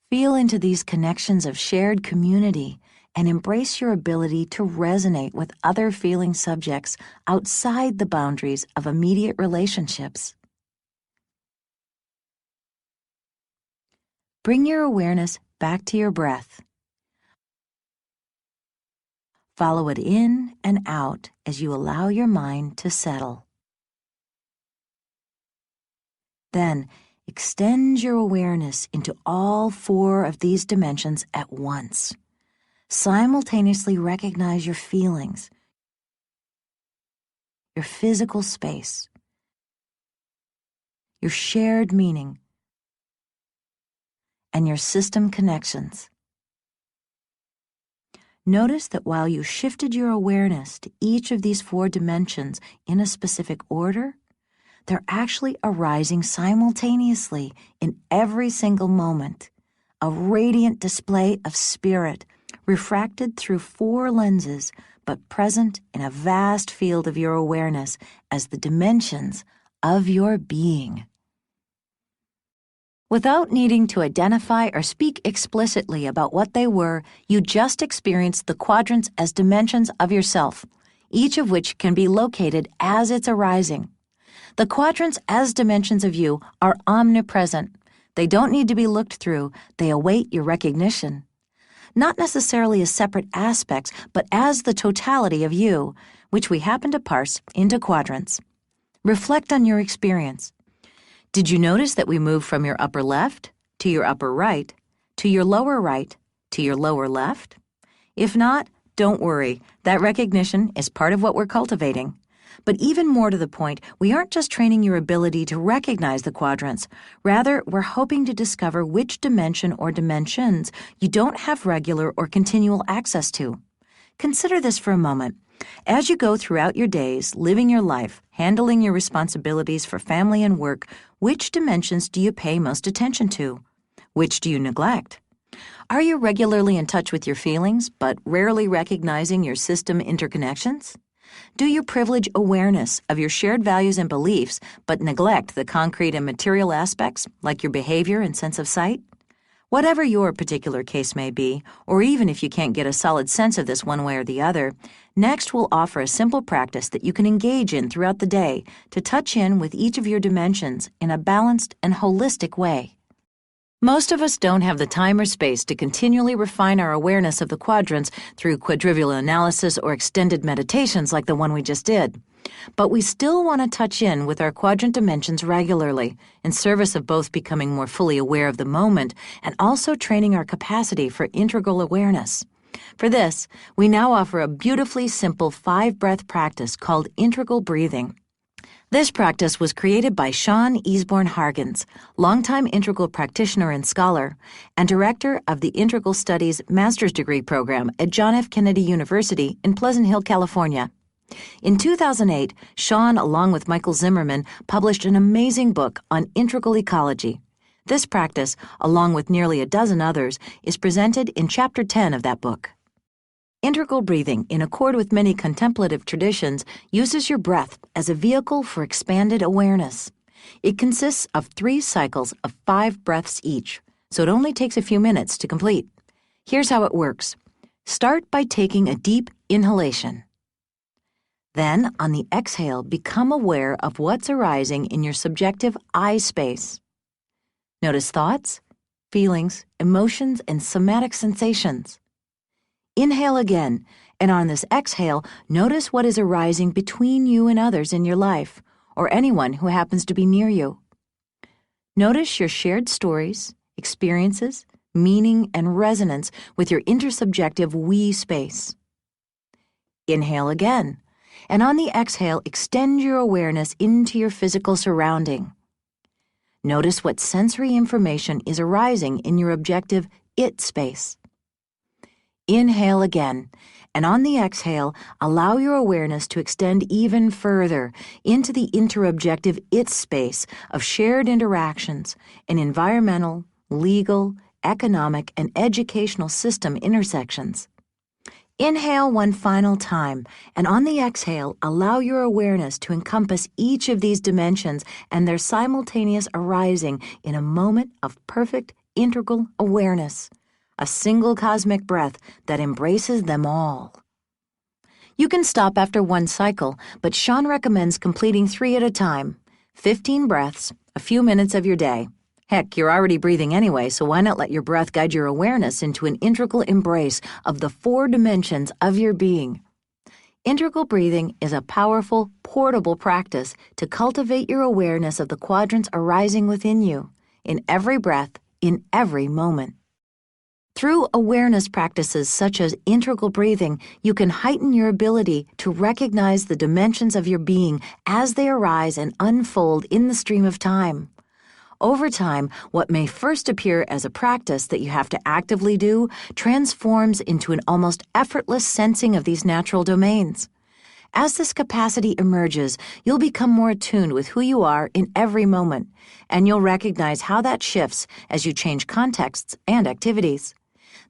Feel into these connections of shared community and embrace your ability to resonate with other feeling subjects outside the boundaries of immediate relationships. Bring your awareness back to your breath. Follow it in and out as you allow your mind to settle. Then, extend your awareness into all four of these dimensions at once. Simultaneously recognize your feelings, your physical space, your shared meaning, and your system connections. Notice that while you shifted your awareness to each of these four dimensions in a specific order, they're actually arising simultaneously in every single moment. A radiant display of spirit, refracted through 4 lenses, but present in a vast field of your awareness as the dimensions of your being. Without needing to identify or speak explicitly about what they were, you just experienced the quadrants as dimensions of yourself, each of which can be located as it's arising. The quadrants as dimensions of you are omnipresent. They don't need to be looked through, they await your recognition. Not necessarily as separate aspects, but as the totality of you, which we happen to parse into quadrants. Reflect on your experience. Did you notice that we moved from your upper left to your upper right to your lower right to your lower left? If not, don't worry. That recognition is part of what we're cultivating. But even more to the point, we aren't just training your ability to recognize the quadrants. Rather, we're hoping to discover which dimension or dimensions you don't have regular or continual access to. Consider this for a moment. As you go throughout your days, living your life, handling your responsibilities for family and work, which dimensions do you pay most attention to? Which do you neglect? Are you regularly in touch with your feelings, but rarely recognizing your system interconnections? Do you privilege awareness of your shared values and beliefs, but neglect the concrete and material aspects, like your behavior and sense of sight? Whatever your particular case may be, or even if you can't get a solid sense of this one way or the other, next we'll offer a simple practice that you can engage in throughout the day to touch in with each of your dimensions in a balanced and holistic way. Most of us don't have the time or space to continually refine our awareness of the quadrants through quadrivial analysis or extended meditations like the one we just did. But we still want to touch in with our quadrant dimensions regularly, in service of both becoming more fully aware of the moment and also training our capacity for integral awareness. For this, we now offer a beautifully simple 5-breath practice called integral breathing. This practice was created by Sean Easborn-Hargens, longtime integral practitioner and scholar, and director of the Integral Studies Master's Degree Program at John F. Kennedy University in Pleasant Hill, California. In 2008, Sean, along with Michael Zimmerman, published an amazing book on integral ecology. This practice, along with nearly a dozen others, is presented in Chapter 10 of that book. Integral breathing, in accord with many contemplative traditions, uses your breath as a vehicle for expanded awareness. It consists of 3 cycles of 5 breaths each, so it only takes a few minutes to complete. Here's how it works. Start by taking a deep inhalation. Then, on the exhale, become aware of what's arising in your subjective I space. Notice thoughts, feelings, emotions, and somatic sensations. Inhale again, and on this exhale, notice what is arising between you and others in your life, or anyone who happens to be near you. Notice your shared stories, experiences, meaning, and resonance with your intersubjective we space. Inhale again, and on the exhale, extend your awareness into your physical surrounding. Notice what sensory information is arising in your objective it space. Inhale again, and on the exhale, allow your awareness to extend even further into the interobjective it space of shared interactions and environmental, legal, economic, and educational system intersections. Inhale one final time, and on the exhale, allow your awareness to encompass each of these dimensions and their simultaneous arising in a moment of perfect integral awareness, a single cosmic breath that embraces them all. You can stop after 1 cycle, but Sean recommends completing 3 at a time, 15 breaths, a few minutes of your day. Heck, you're already breathing anyway, so why not let your breath guide your awareness into an integral embrace of the 4 dimensions of your being? Integral breathing is a powerful, portable practice to cultivate your awareness of the quadrants arising within you, in every breath, in every moment. Through awareness practices such as integral breathing, you can heighten your ability to recognize the dimensions of your being as they arise and unfold in the stream of time. Over time, what may first appear as a practice that you have to actively do transforms into an almost effortless sensing of these natural domains. As this capacity emerges, you'll become more attuned with who you are in every moment, and you'll recognize how that shifts as you change contexts and activities.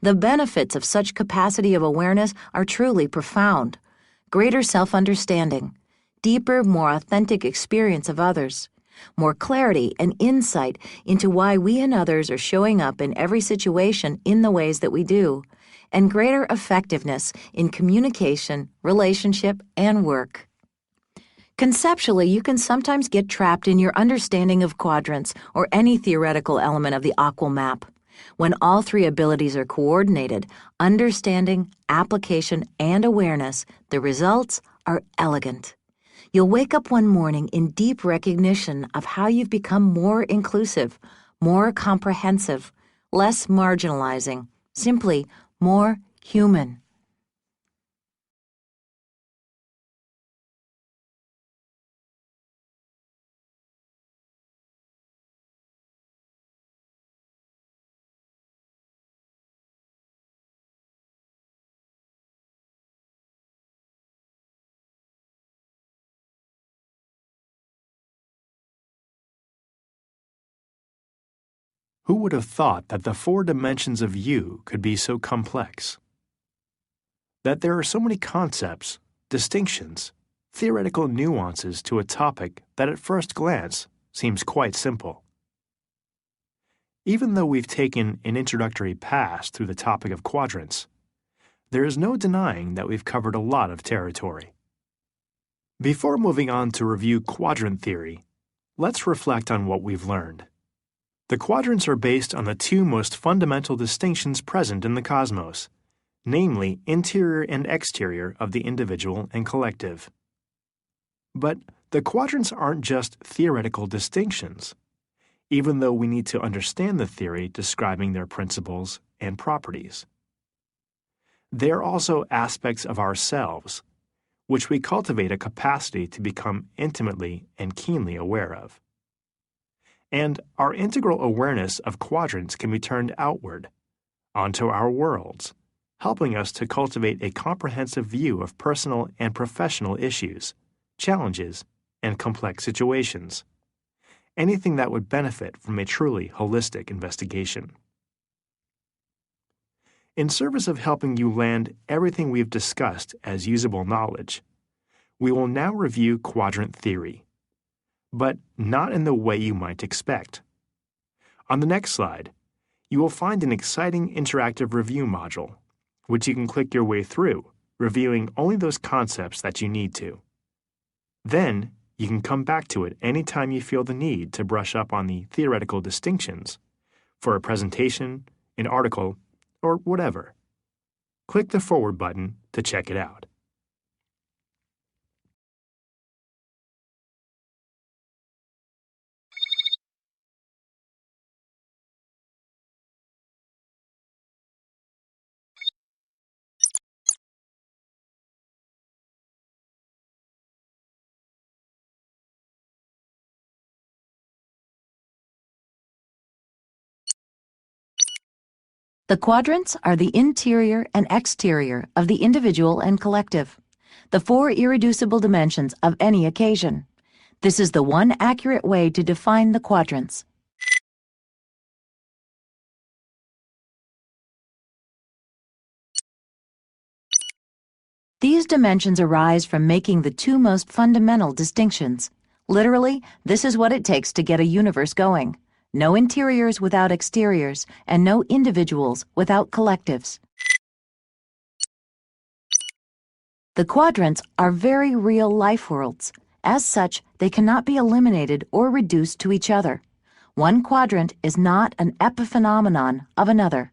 The benefits of such capacity of awareness are truly profound. Greater self-understanding, deeper, more authentic experience of others, more clarity and insight into why we and others are showing up in every situation in the ways that we do, and greater effectiveness in communication, relationship, and work. Conceptually, you can sometimes get trapped in your understanding of quadrants or any theoretical element of the Aquil map. When all three abilities are coordinated, understanding, application, and awareness, the results are elegant. You'll wake up one morning in deep recognition of how you've become more inclusive, more comprehensive, less marginalizing, simply more human. Who would have thought that the 4 dimensions of you could be so complex? That there are so many concepts, distinctions, theoretical nuances to a topic that at first glance seems quite simple. Even though we've taken an introductory pass through the topic of quadrants, there is no denying that we've covered a lot of territory. Before moving on to review quadrant theory, let's reflect on what we've learned. The quadrants are based on the 2 most fundamental distinctions present in the cosmos, namely interior and exterior of the individual and collective. But the quadrants aren't just theoretical distinctions, even though we need to understand the theory describing their principles and properties. They are also aspects of ourselves, which we cultivate a capacity to become intimately and keenly aware of. And our integral awareness of quadrants can be turned outward, onto our worlds, helping us to cultivate a comprehensive view of personal and professional issues, challenges, and complex situations. Anything that would benefit from a truly holistic investigation. In service of helping you land everything we've discussed as usable knowledge, we will now review quadrant theory, but not in the way you might expect. On the next slide, you will find an exciting interactive review module, which you can click your way through, reviewing only those concepts that you need to. Then, you can come back to it anytime you feel the need to brush up on the theoretical distinctions for a presentation, an article, or whatever. Click the forward button to check it out. The quadrants are the interior and exterior of the individual and collective, the 4 irreducible dimensions of any occasion. This is the one accurate way to define the quadrants. These dimensions arise from making the 2 most fundamental distinctions. Literally, this is what it takes to get a universe going. No interiors without exteriors, and no individuals without collectives. The quadrants are very real life worlds. As such, they cannot be eliminated or reduced to each other. One quadrant is not an epiphenomenon of another.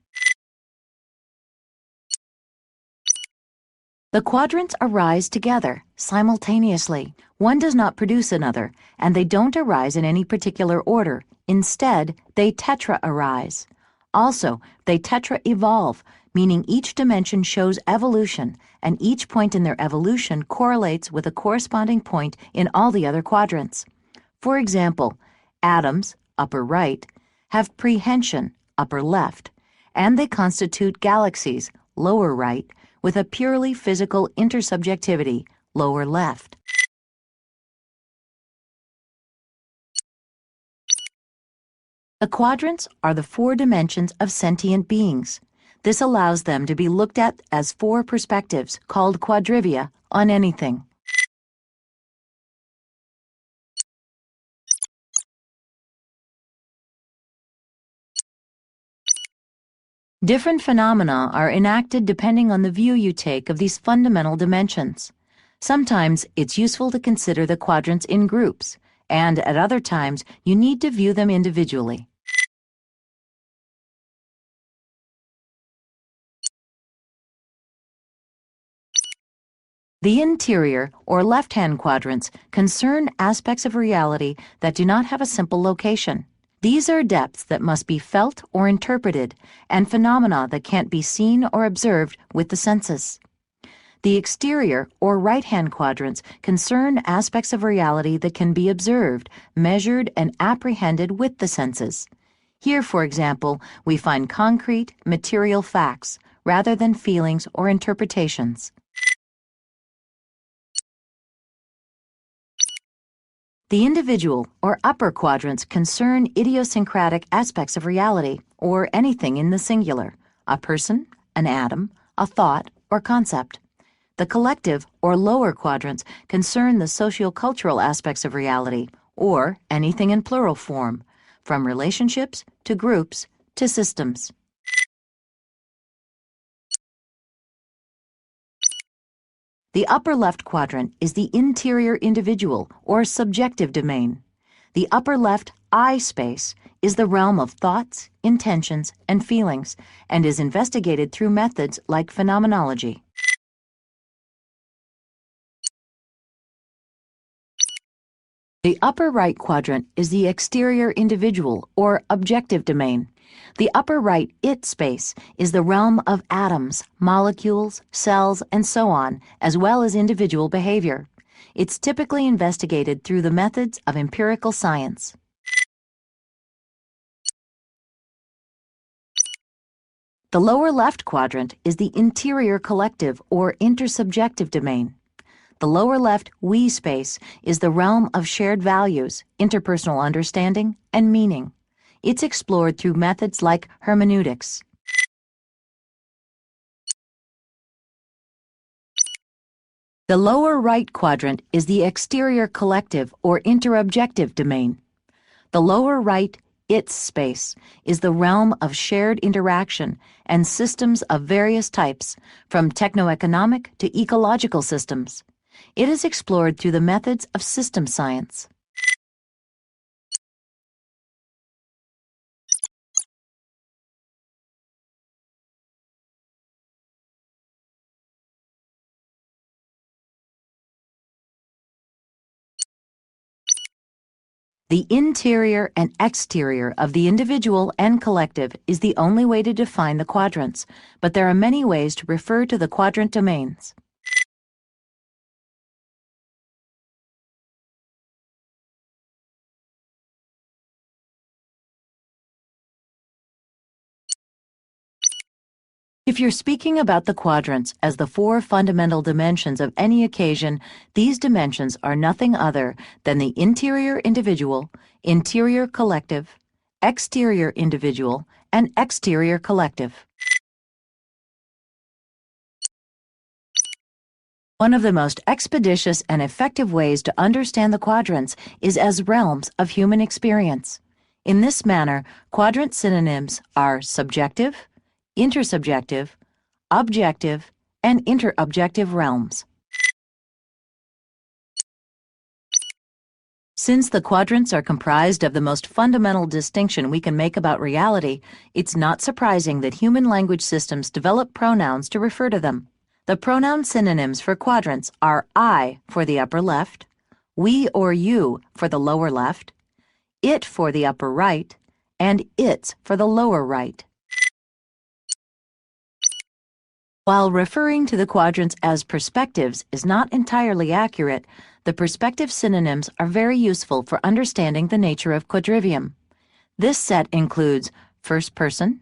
The quadrants arise together, simultaneously. One does not produce another, and they don't arise in any particular order. Instead, they tetra-arise. Also, they tetra-evolve, meaning each dimension shows evolution, and each point in their evolution correlates with a corresponding point in all the other quadrants. For example, atoms, upper right, have prehension, upper left, and they constitute galaxies, lower right, with a purely physical intersubjectivity, lower left. The quadrants are the 4 dimensions of sentient beings. This allows them to be looked at as 4 perspectives, called quadrivia, on anything. Different phenomena are enacted depending on the view you take of these fundamental dimensions. Sometimes it's useful to consider the quadrants in groups, and at other times you need to view them individually. The interior, or left-hand quadrants, concern aspects of reality that do not have a simple location. These are depths that must be felt or interpreted, and phenomena that can't be seen or observed with the senses. The exterior, or right-hand quadrants, concern aspects of reality that can be observed, measured, and apprehended with the senses. Here, for example, we find concrete, material facts, rather than feelings or interpretations. The individual, or upper quadrants, concern idiosyncratic aspects of reality, or anything in the singular, a person, an atom, a thought, or concept. The collective, or lower quadrants, concern the sociocultural aspects of reality, or anything in plural form, from relationships to groups to systems. The upper left quadrant is the interior individual, or subjective domain. The upper left I space is the realm of thoughts, intentions, and feelings, and is investigated through methods like phenomenology. The upper right quadrant is the exterior individual, or objective domain. The upper right it space is the realm of atoms, molecules, cells, and so on, as well as individual behavior. It's typically investigated through the methods of empirical science. The lower left quadrant is the interior collective, or intersubjective domain. The lower left we space is the realm of shared values, interpersonal understanding, and meaning. It's explored through methods like hermeneutics. The lower right quadrant is the exterior collective, or interobjective domain. The lower right its space is the realm of shared interaction and systems of various types, from techno-economic to ecological systems. It is explored through the methods of system science. The interior and exterior of the individual and collective is the only way to define the quadrants, but there are many ways to refer to the quadrant domains. If you're speaking about the quadrants as the 4 fundamental dimensions of any occasion, these dimensions are nothing other than the interior individual, interior collective, exterior individual, and exterior collective. One of the most expeditious and effective ways to understand the quadrants is as realms of human experience. In this manner, quadrant synonyms are subjective, intersubjective, objective, and interobjective realms. Since the quadrants are comprised of the most fundamental distinction we can make about reality, it's not surprising that human language systems develop pronouns to refer to them. The pronoun synonyms for quadrants are I for the upper left, we or you for the lower left, it for the upper right, and its for the lower right. While referring to the quadrants as perspectives is not entirely accurate, the perspective synonyms are very useful for understanding the nature of quadrivium. This set includes first person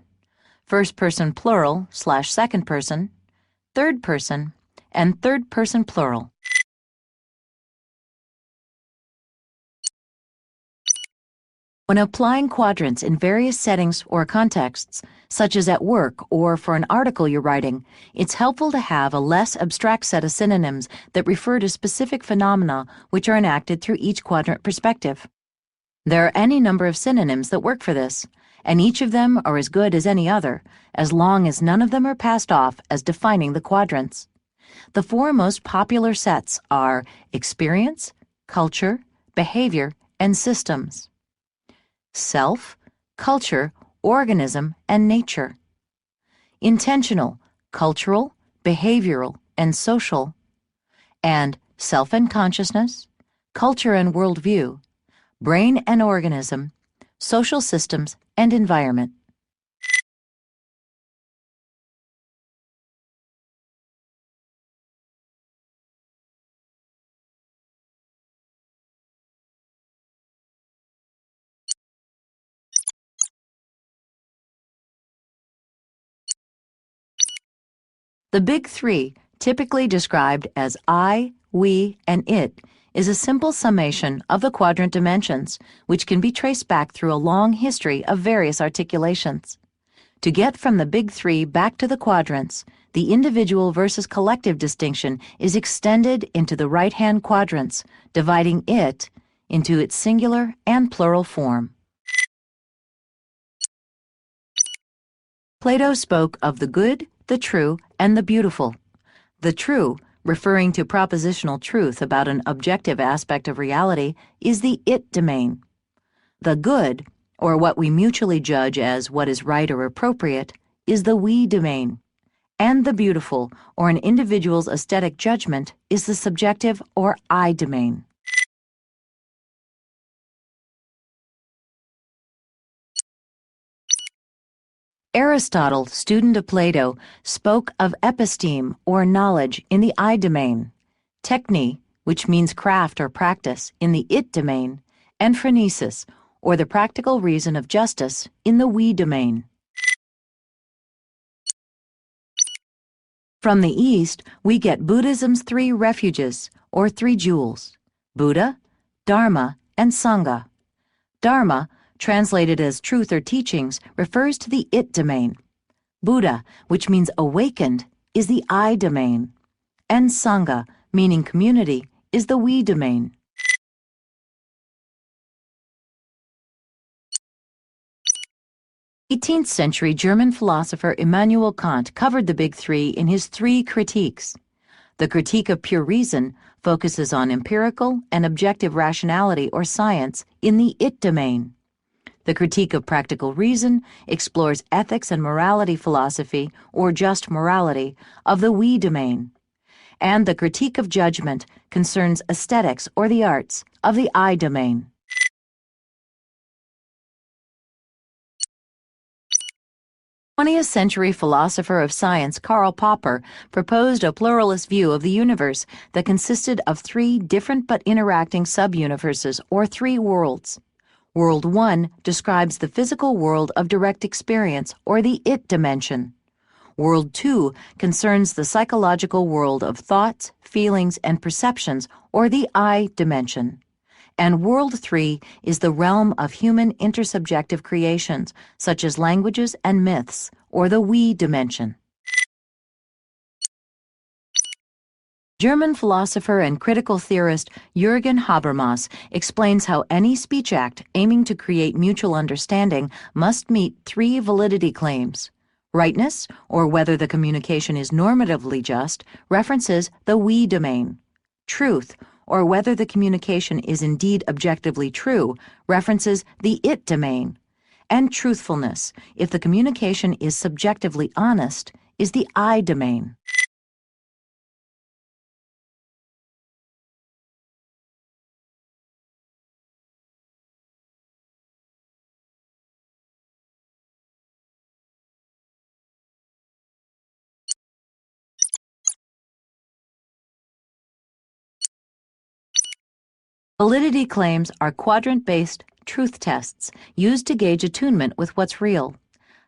plural / second person, third person, and third person plural. When applying quadrants in various settings or contexts, such as at work or for an article you're writing, it's helpful to have a less abstract set of synonyms that refer to specific phenomena which are enacted through each quadrant perspective. There are any number of synonyms that work for this, and each of them are as good as any other, as long as none of them are passed off as defining the quadrants. The four most popular sets are experience, culture, behavior, and systems. Self, culture, organism, and nature. Intentional, cultural, behavioral, and social. And self and consciousness, culture and worldview, brain and organism, social systems, and environment. The big three, typically described as I, we, and it, is a simple summation of the quadrant dimensions, which can be traced back through a long history of various articulations. To get from the big three back to the quadrants, the individual versus collective distinction is extended into the right-hand quadrants, dividing it into its singular and plural form. Plato spoke of the good, the true, and the beautiful. The true, referring to propositional truth about an objective aspect of reality, is the it domain. The good, or what we mutually judge as what is right or appropriate, is the we domain. And the beautiful, or an individual's aesthetic judgment, is the subjective or I domain. Aristotle, student of Plato, spoke of episteme, or knowledge, in the I domain, techne, which means craft or practice, in the it domain, and phronesis, or the practical reason of justice, in the we domain. From the East, we get Buddhism's three refuges, or three jewels: Buddha, Dharma, and Sangha. Dharma, translated as truth or teachings, refers to the it domain. Buddha, which means awakened, is the I domain. And Sangha, meaning community, is the we domain. Eighteenth-century German philosopher Immanuel Kant covered the big three in his three critiques. The critique of pure reason focuses on empirical and objective rationality or science in the it domain. The critique of practical reason explores ethics and morality philosophy, or just morality, of the we domain. And the critique of judgment concerns aesthetics or the arts of the I domain. The 20th century philosopher of science Karl Popper proposed a pluralist view of the universe that consisted of three different but interacting sub-universes, or three worlds. World 1 describes the physical world of direct experience, or the it dimension. World 2 concerns the psychological world of thoughts, feelings, and perceptions, or the I dimension. And World 3 is the realm of human intersubjective creations, such as languages and myths, or the we dimension. German philosopher and critical theorist Jürgen Habermas explains how any speech act aiming to create mutual understanding must meet three validity claims. Rightness, or whether the communication is normatively just, references the we domain. Truth, or whether the communication is indeed objectively true, references the it domain. And truthfulness, if the communication is subjectively honest, is the I domain. Validity claims are quadrant-based truth tests used to gauge attunement with what's real.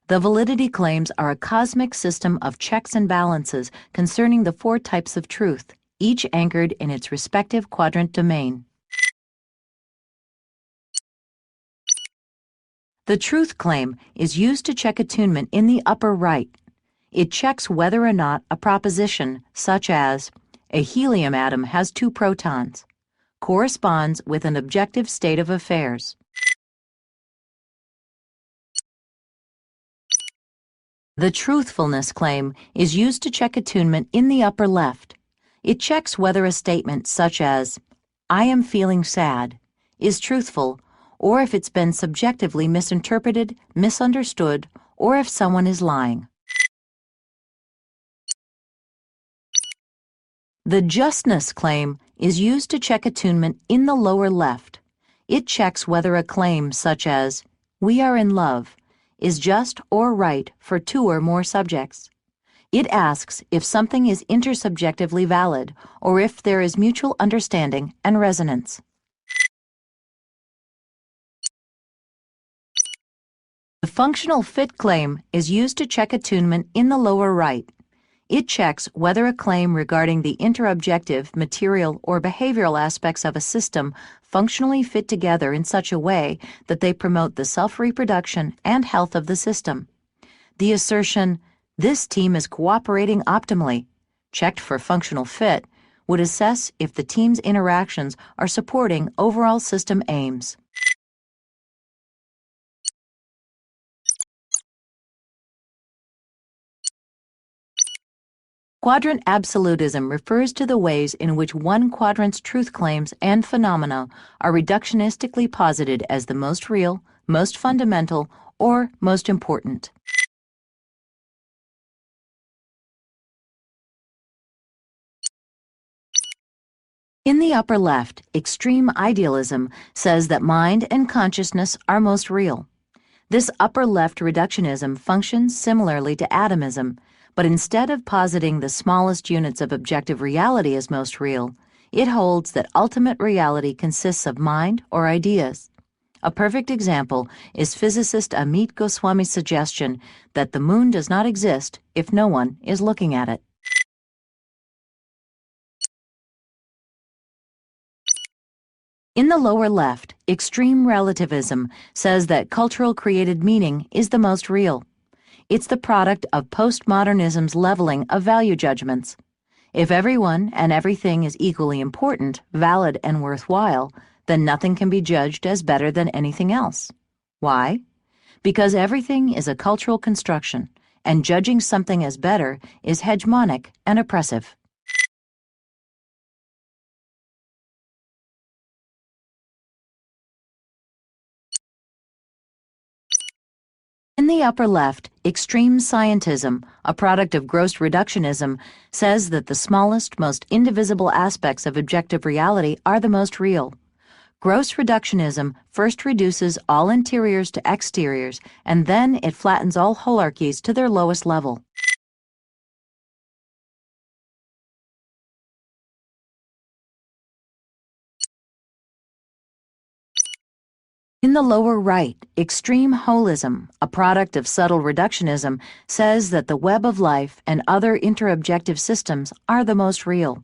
The validity claims are a cosmic system of checks and balances concerning the four types of truth, each anchored in its respective quadrant domain. The truth claim is used to check attunement in the upper right. It checks whether or not a proposition, such as, a helium atom has 2 protons, corresponds with an objective state of affairs. The truthfulness claim is used to check attunement in the upper left. It checks whether a statement such as, I am feeling sad, is truthful, or if it's been subjectively misinterpreted, misunderstood, or if someone is lying. The justness claim is used to check attunement in the lower left. It checks whether a claim such as, we are in love, is just or right for 2 or more subjects. It asks if something is intersubjectively valid or if there is mutual understanding and resonance. The functional fit claim is used to check attunement in the lower right. It checks whether a claim regarding the interobjective, material, or behavioral aspects of a system functionally fit together in such a way that they promote the self-reproduction and health of the system. The assertion, this team is cooperating optimally, checked for functional fit, would assess if the team's interactions are supporting overall system aims. Quadrant absolutism refers to the ways in which one quadrant's truth claims and phenomena are reductionistically posited as the most real, most fundamental, or most important. In the upper left, extreme idealism says that mind and consciousness are most real. This upper left reductionism functions similarly to atomism, but instead of positing the smallest units of objective reality as most real, it holds that ultimate reality consists of mind or ideas. A perfect example is physicist Amit Goswami's suggestion that the moon does not exist if no one is looking at it. In the lower left, extreme relativism says that cultural created meaning is the most real. It's the product of postmodernism's leveling of value judgments. If everyone and everything is equally important, valid, and worthwhile, then nothing can be judged as better than anything else. Why? Because everything is a cultural construction, and judging something as better is hegemonic and oppressive. In the upper left, extreme scientism, a product of gross reductionism, says that the smallest, most indivisible aspects of objective reality are the most real. Gross reductionism first reduces all interiors to exteriors, and then it flattens all holarchies to their lowest level. In the lower right, extreme holism, a product of subtle reductionism, says that the web of life and other interobjective systems are the most real.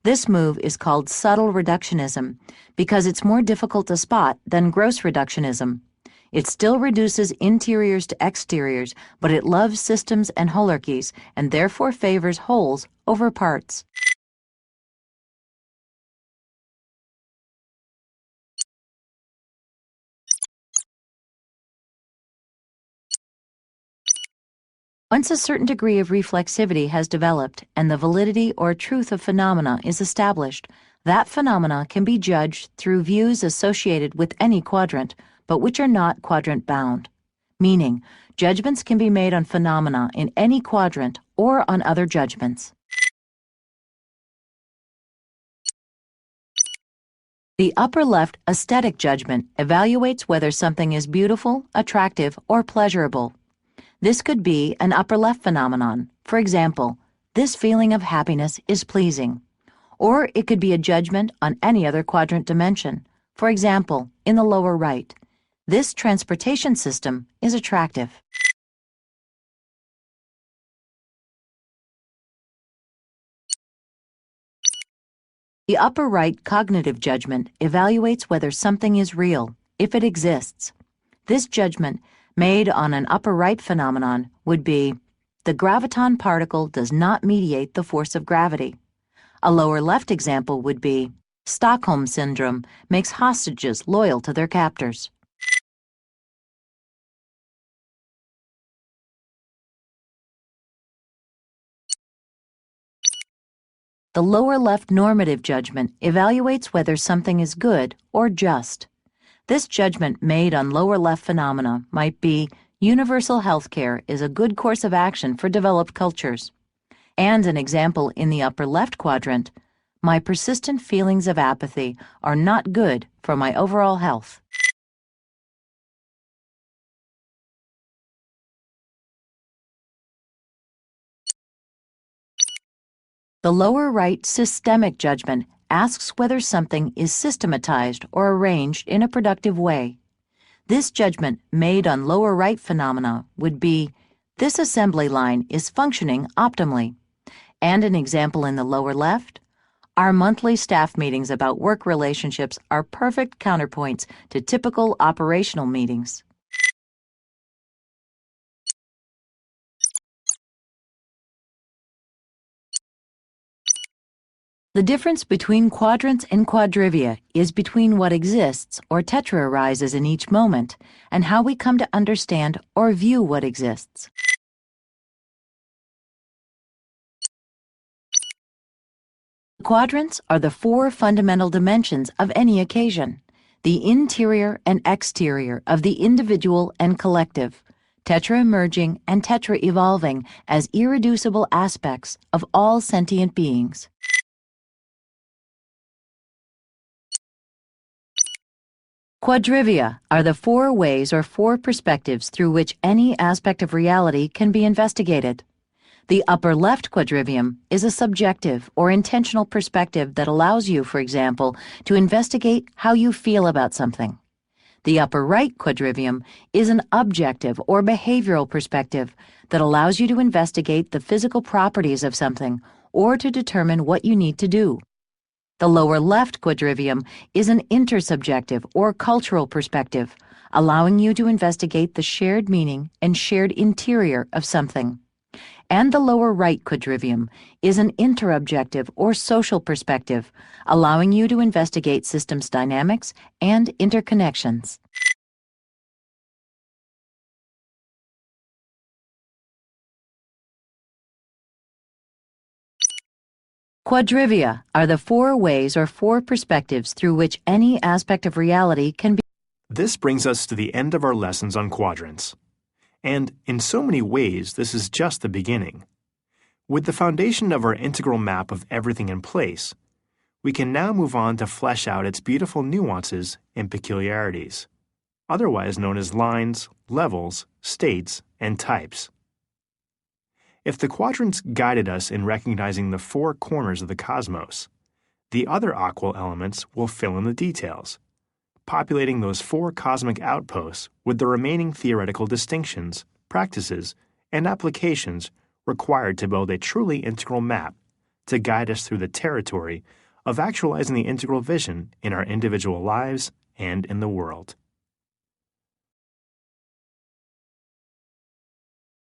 This move is called subtle reductionism because it's more difficult to spot than gross reductionism. It still reduces interiors to exteriors, but it loves systems and holarchies and therefore favors wholes over parts. Once a certain degree of reflexivity has developed and the validity or truth of phenomena is established, that phenomena can be judged through views associated with any quadrant, but which are not quadrant-bound. Meaning, judgments can be made on phenomena in any quadrant or on other judgments. The upper left aesthetic judgment evaluates whether something is beautiful, attractive, or pleasurable. This could be an upper left phenomenon. For example, this feeling of happiness is pleasing. Or it could be a judgment on any other quadrant dimension. For example, in the lower right, this transportation system is attractive. The upper right cognitive judgment evaluates whether something is real, if it exists. This judgment, made on an upper right phenomenon, would be, the graviton particle does not mediate the force of gravity. A lower left example would be, Stockholm Syndrome makes hostages loyal to their captors. The lower left normative judgment evaluates whether something is good or just. This judgment made on lower left phenomena might be, universal health care is a good course of action for developed cultures. And an example in the upper left quadrant, my persistent feelings of apathy are not good for my overall health. The lower right systemic judgment asks whether something is systematized or arranged in a productive way. This judgment made on lower right phenomena would be, this assembly line is functioning optimally. And an example in the lower left, our monthly staff meetings about work relationships are perfect counterpoints to typical operational meetings. The difference between quadrants and quadrivia is between what exists or tetra arises in each moment and how we come to understand or view what exists. Quadrants are the four fundamental dimensions of any occasion, the interior and exterior of the individual and collective, tetra-emerging and tetra-evolving as irreducible aspects of all sentient beings. Quadrivia are the four ways or four perspectives through which any aspect of reality can be investigated. The upper left quadrivium is a subjective or intentional perspective that allows you, for example, to investigate how you feel about something. The upper right quadrivium is an objective or behavioral perspective that allows you to investigate the physical properties of something or to determine what you need to do. The lower left quadrivium is an intersubjective or cultural perspective, allowing you to investigate the shared meaning and shared interior of something. And the lower right quadrivium is an interobjective or social perspective, allowing you to investigate systems dynamics and interconnections. Quadrivia are the four ways or four perspectives through which any aspect of reality can be. This brings us to the end of our lessons on quadrants. And in so many ways, this is just the beginning. With the foundation of our integral map of everything in place, we can now move on to flesh out its beautiful nuances and peculiarities, otherwise known as lines, levels, states, and types. If the quadrants guided us in recognizing the four corners of the cosmos, the other aqual elements will fill in the details, populating those four cosmic outposts with the remaining theoretical distinctions, practices, and applications required to build a truly integral map to guide us through the territory of actualizing the integral vision in our individual lives and in the world.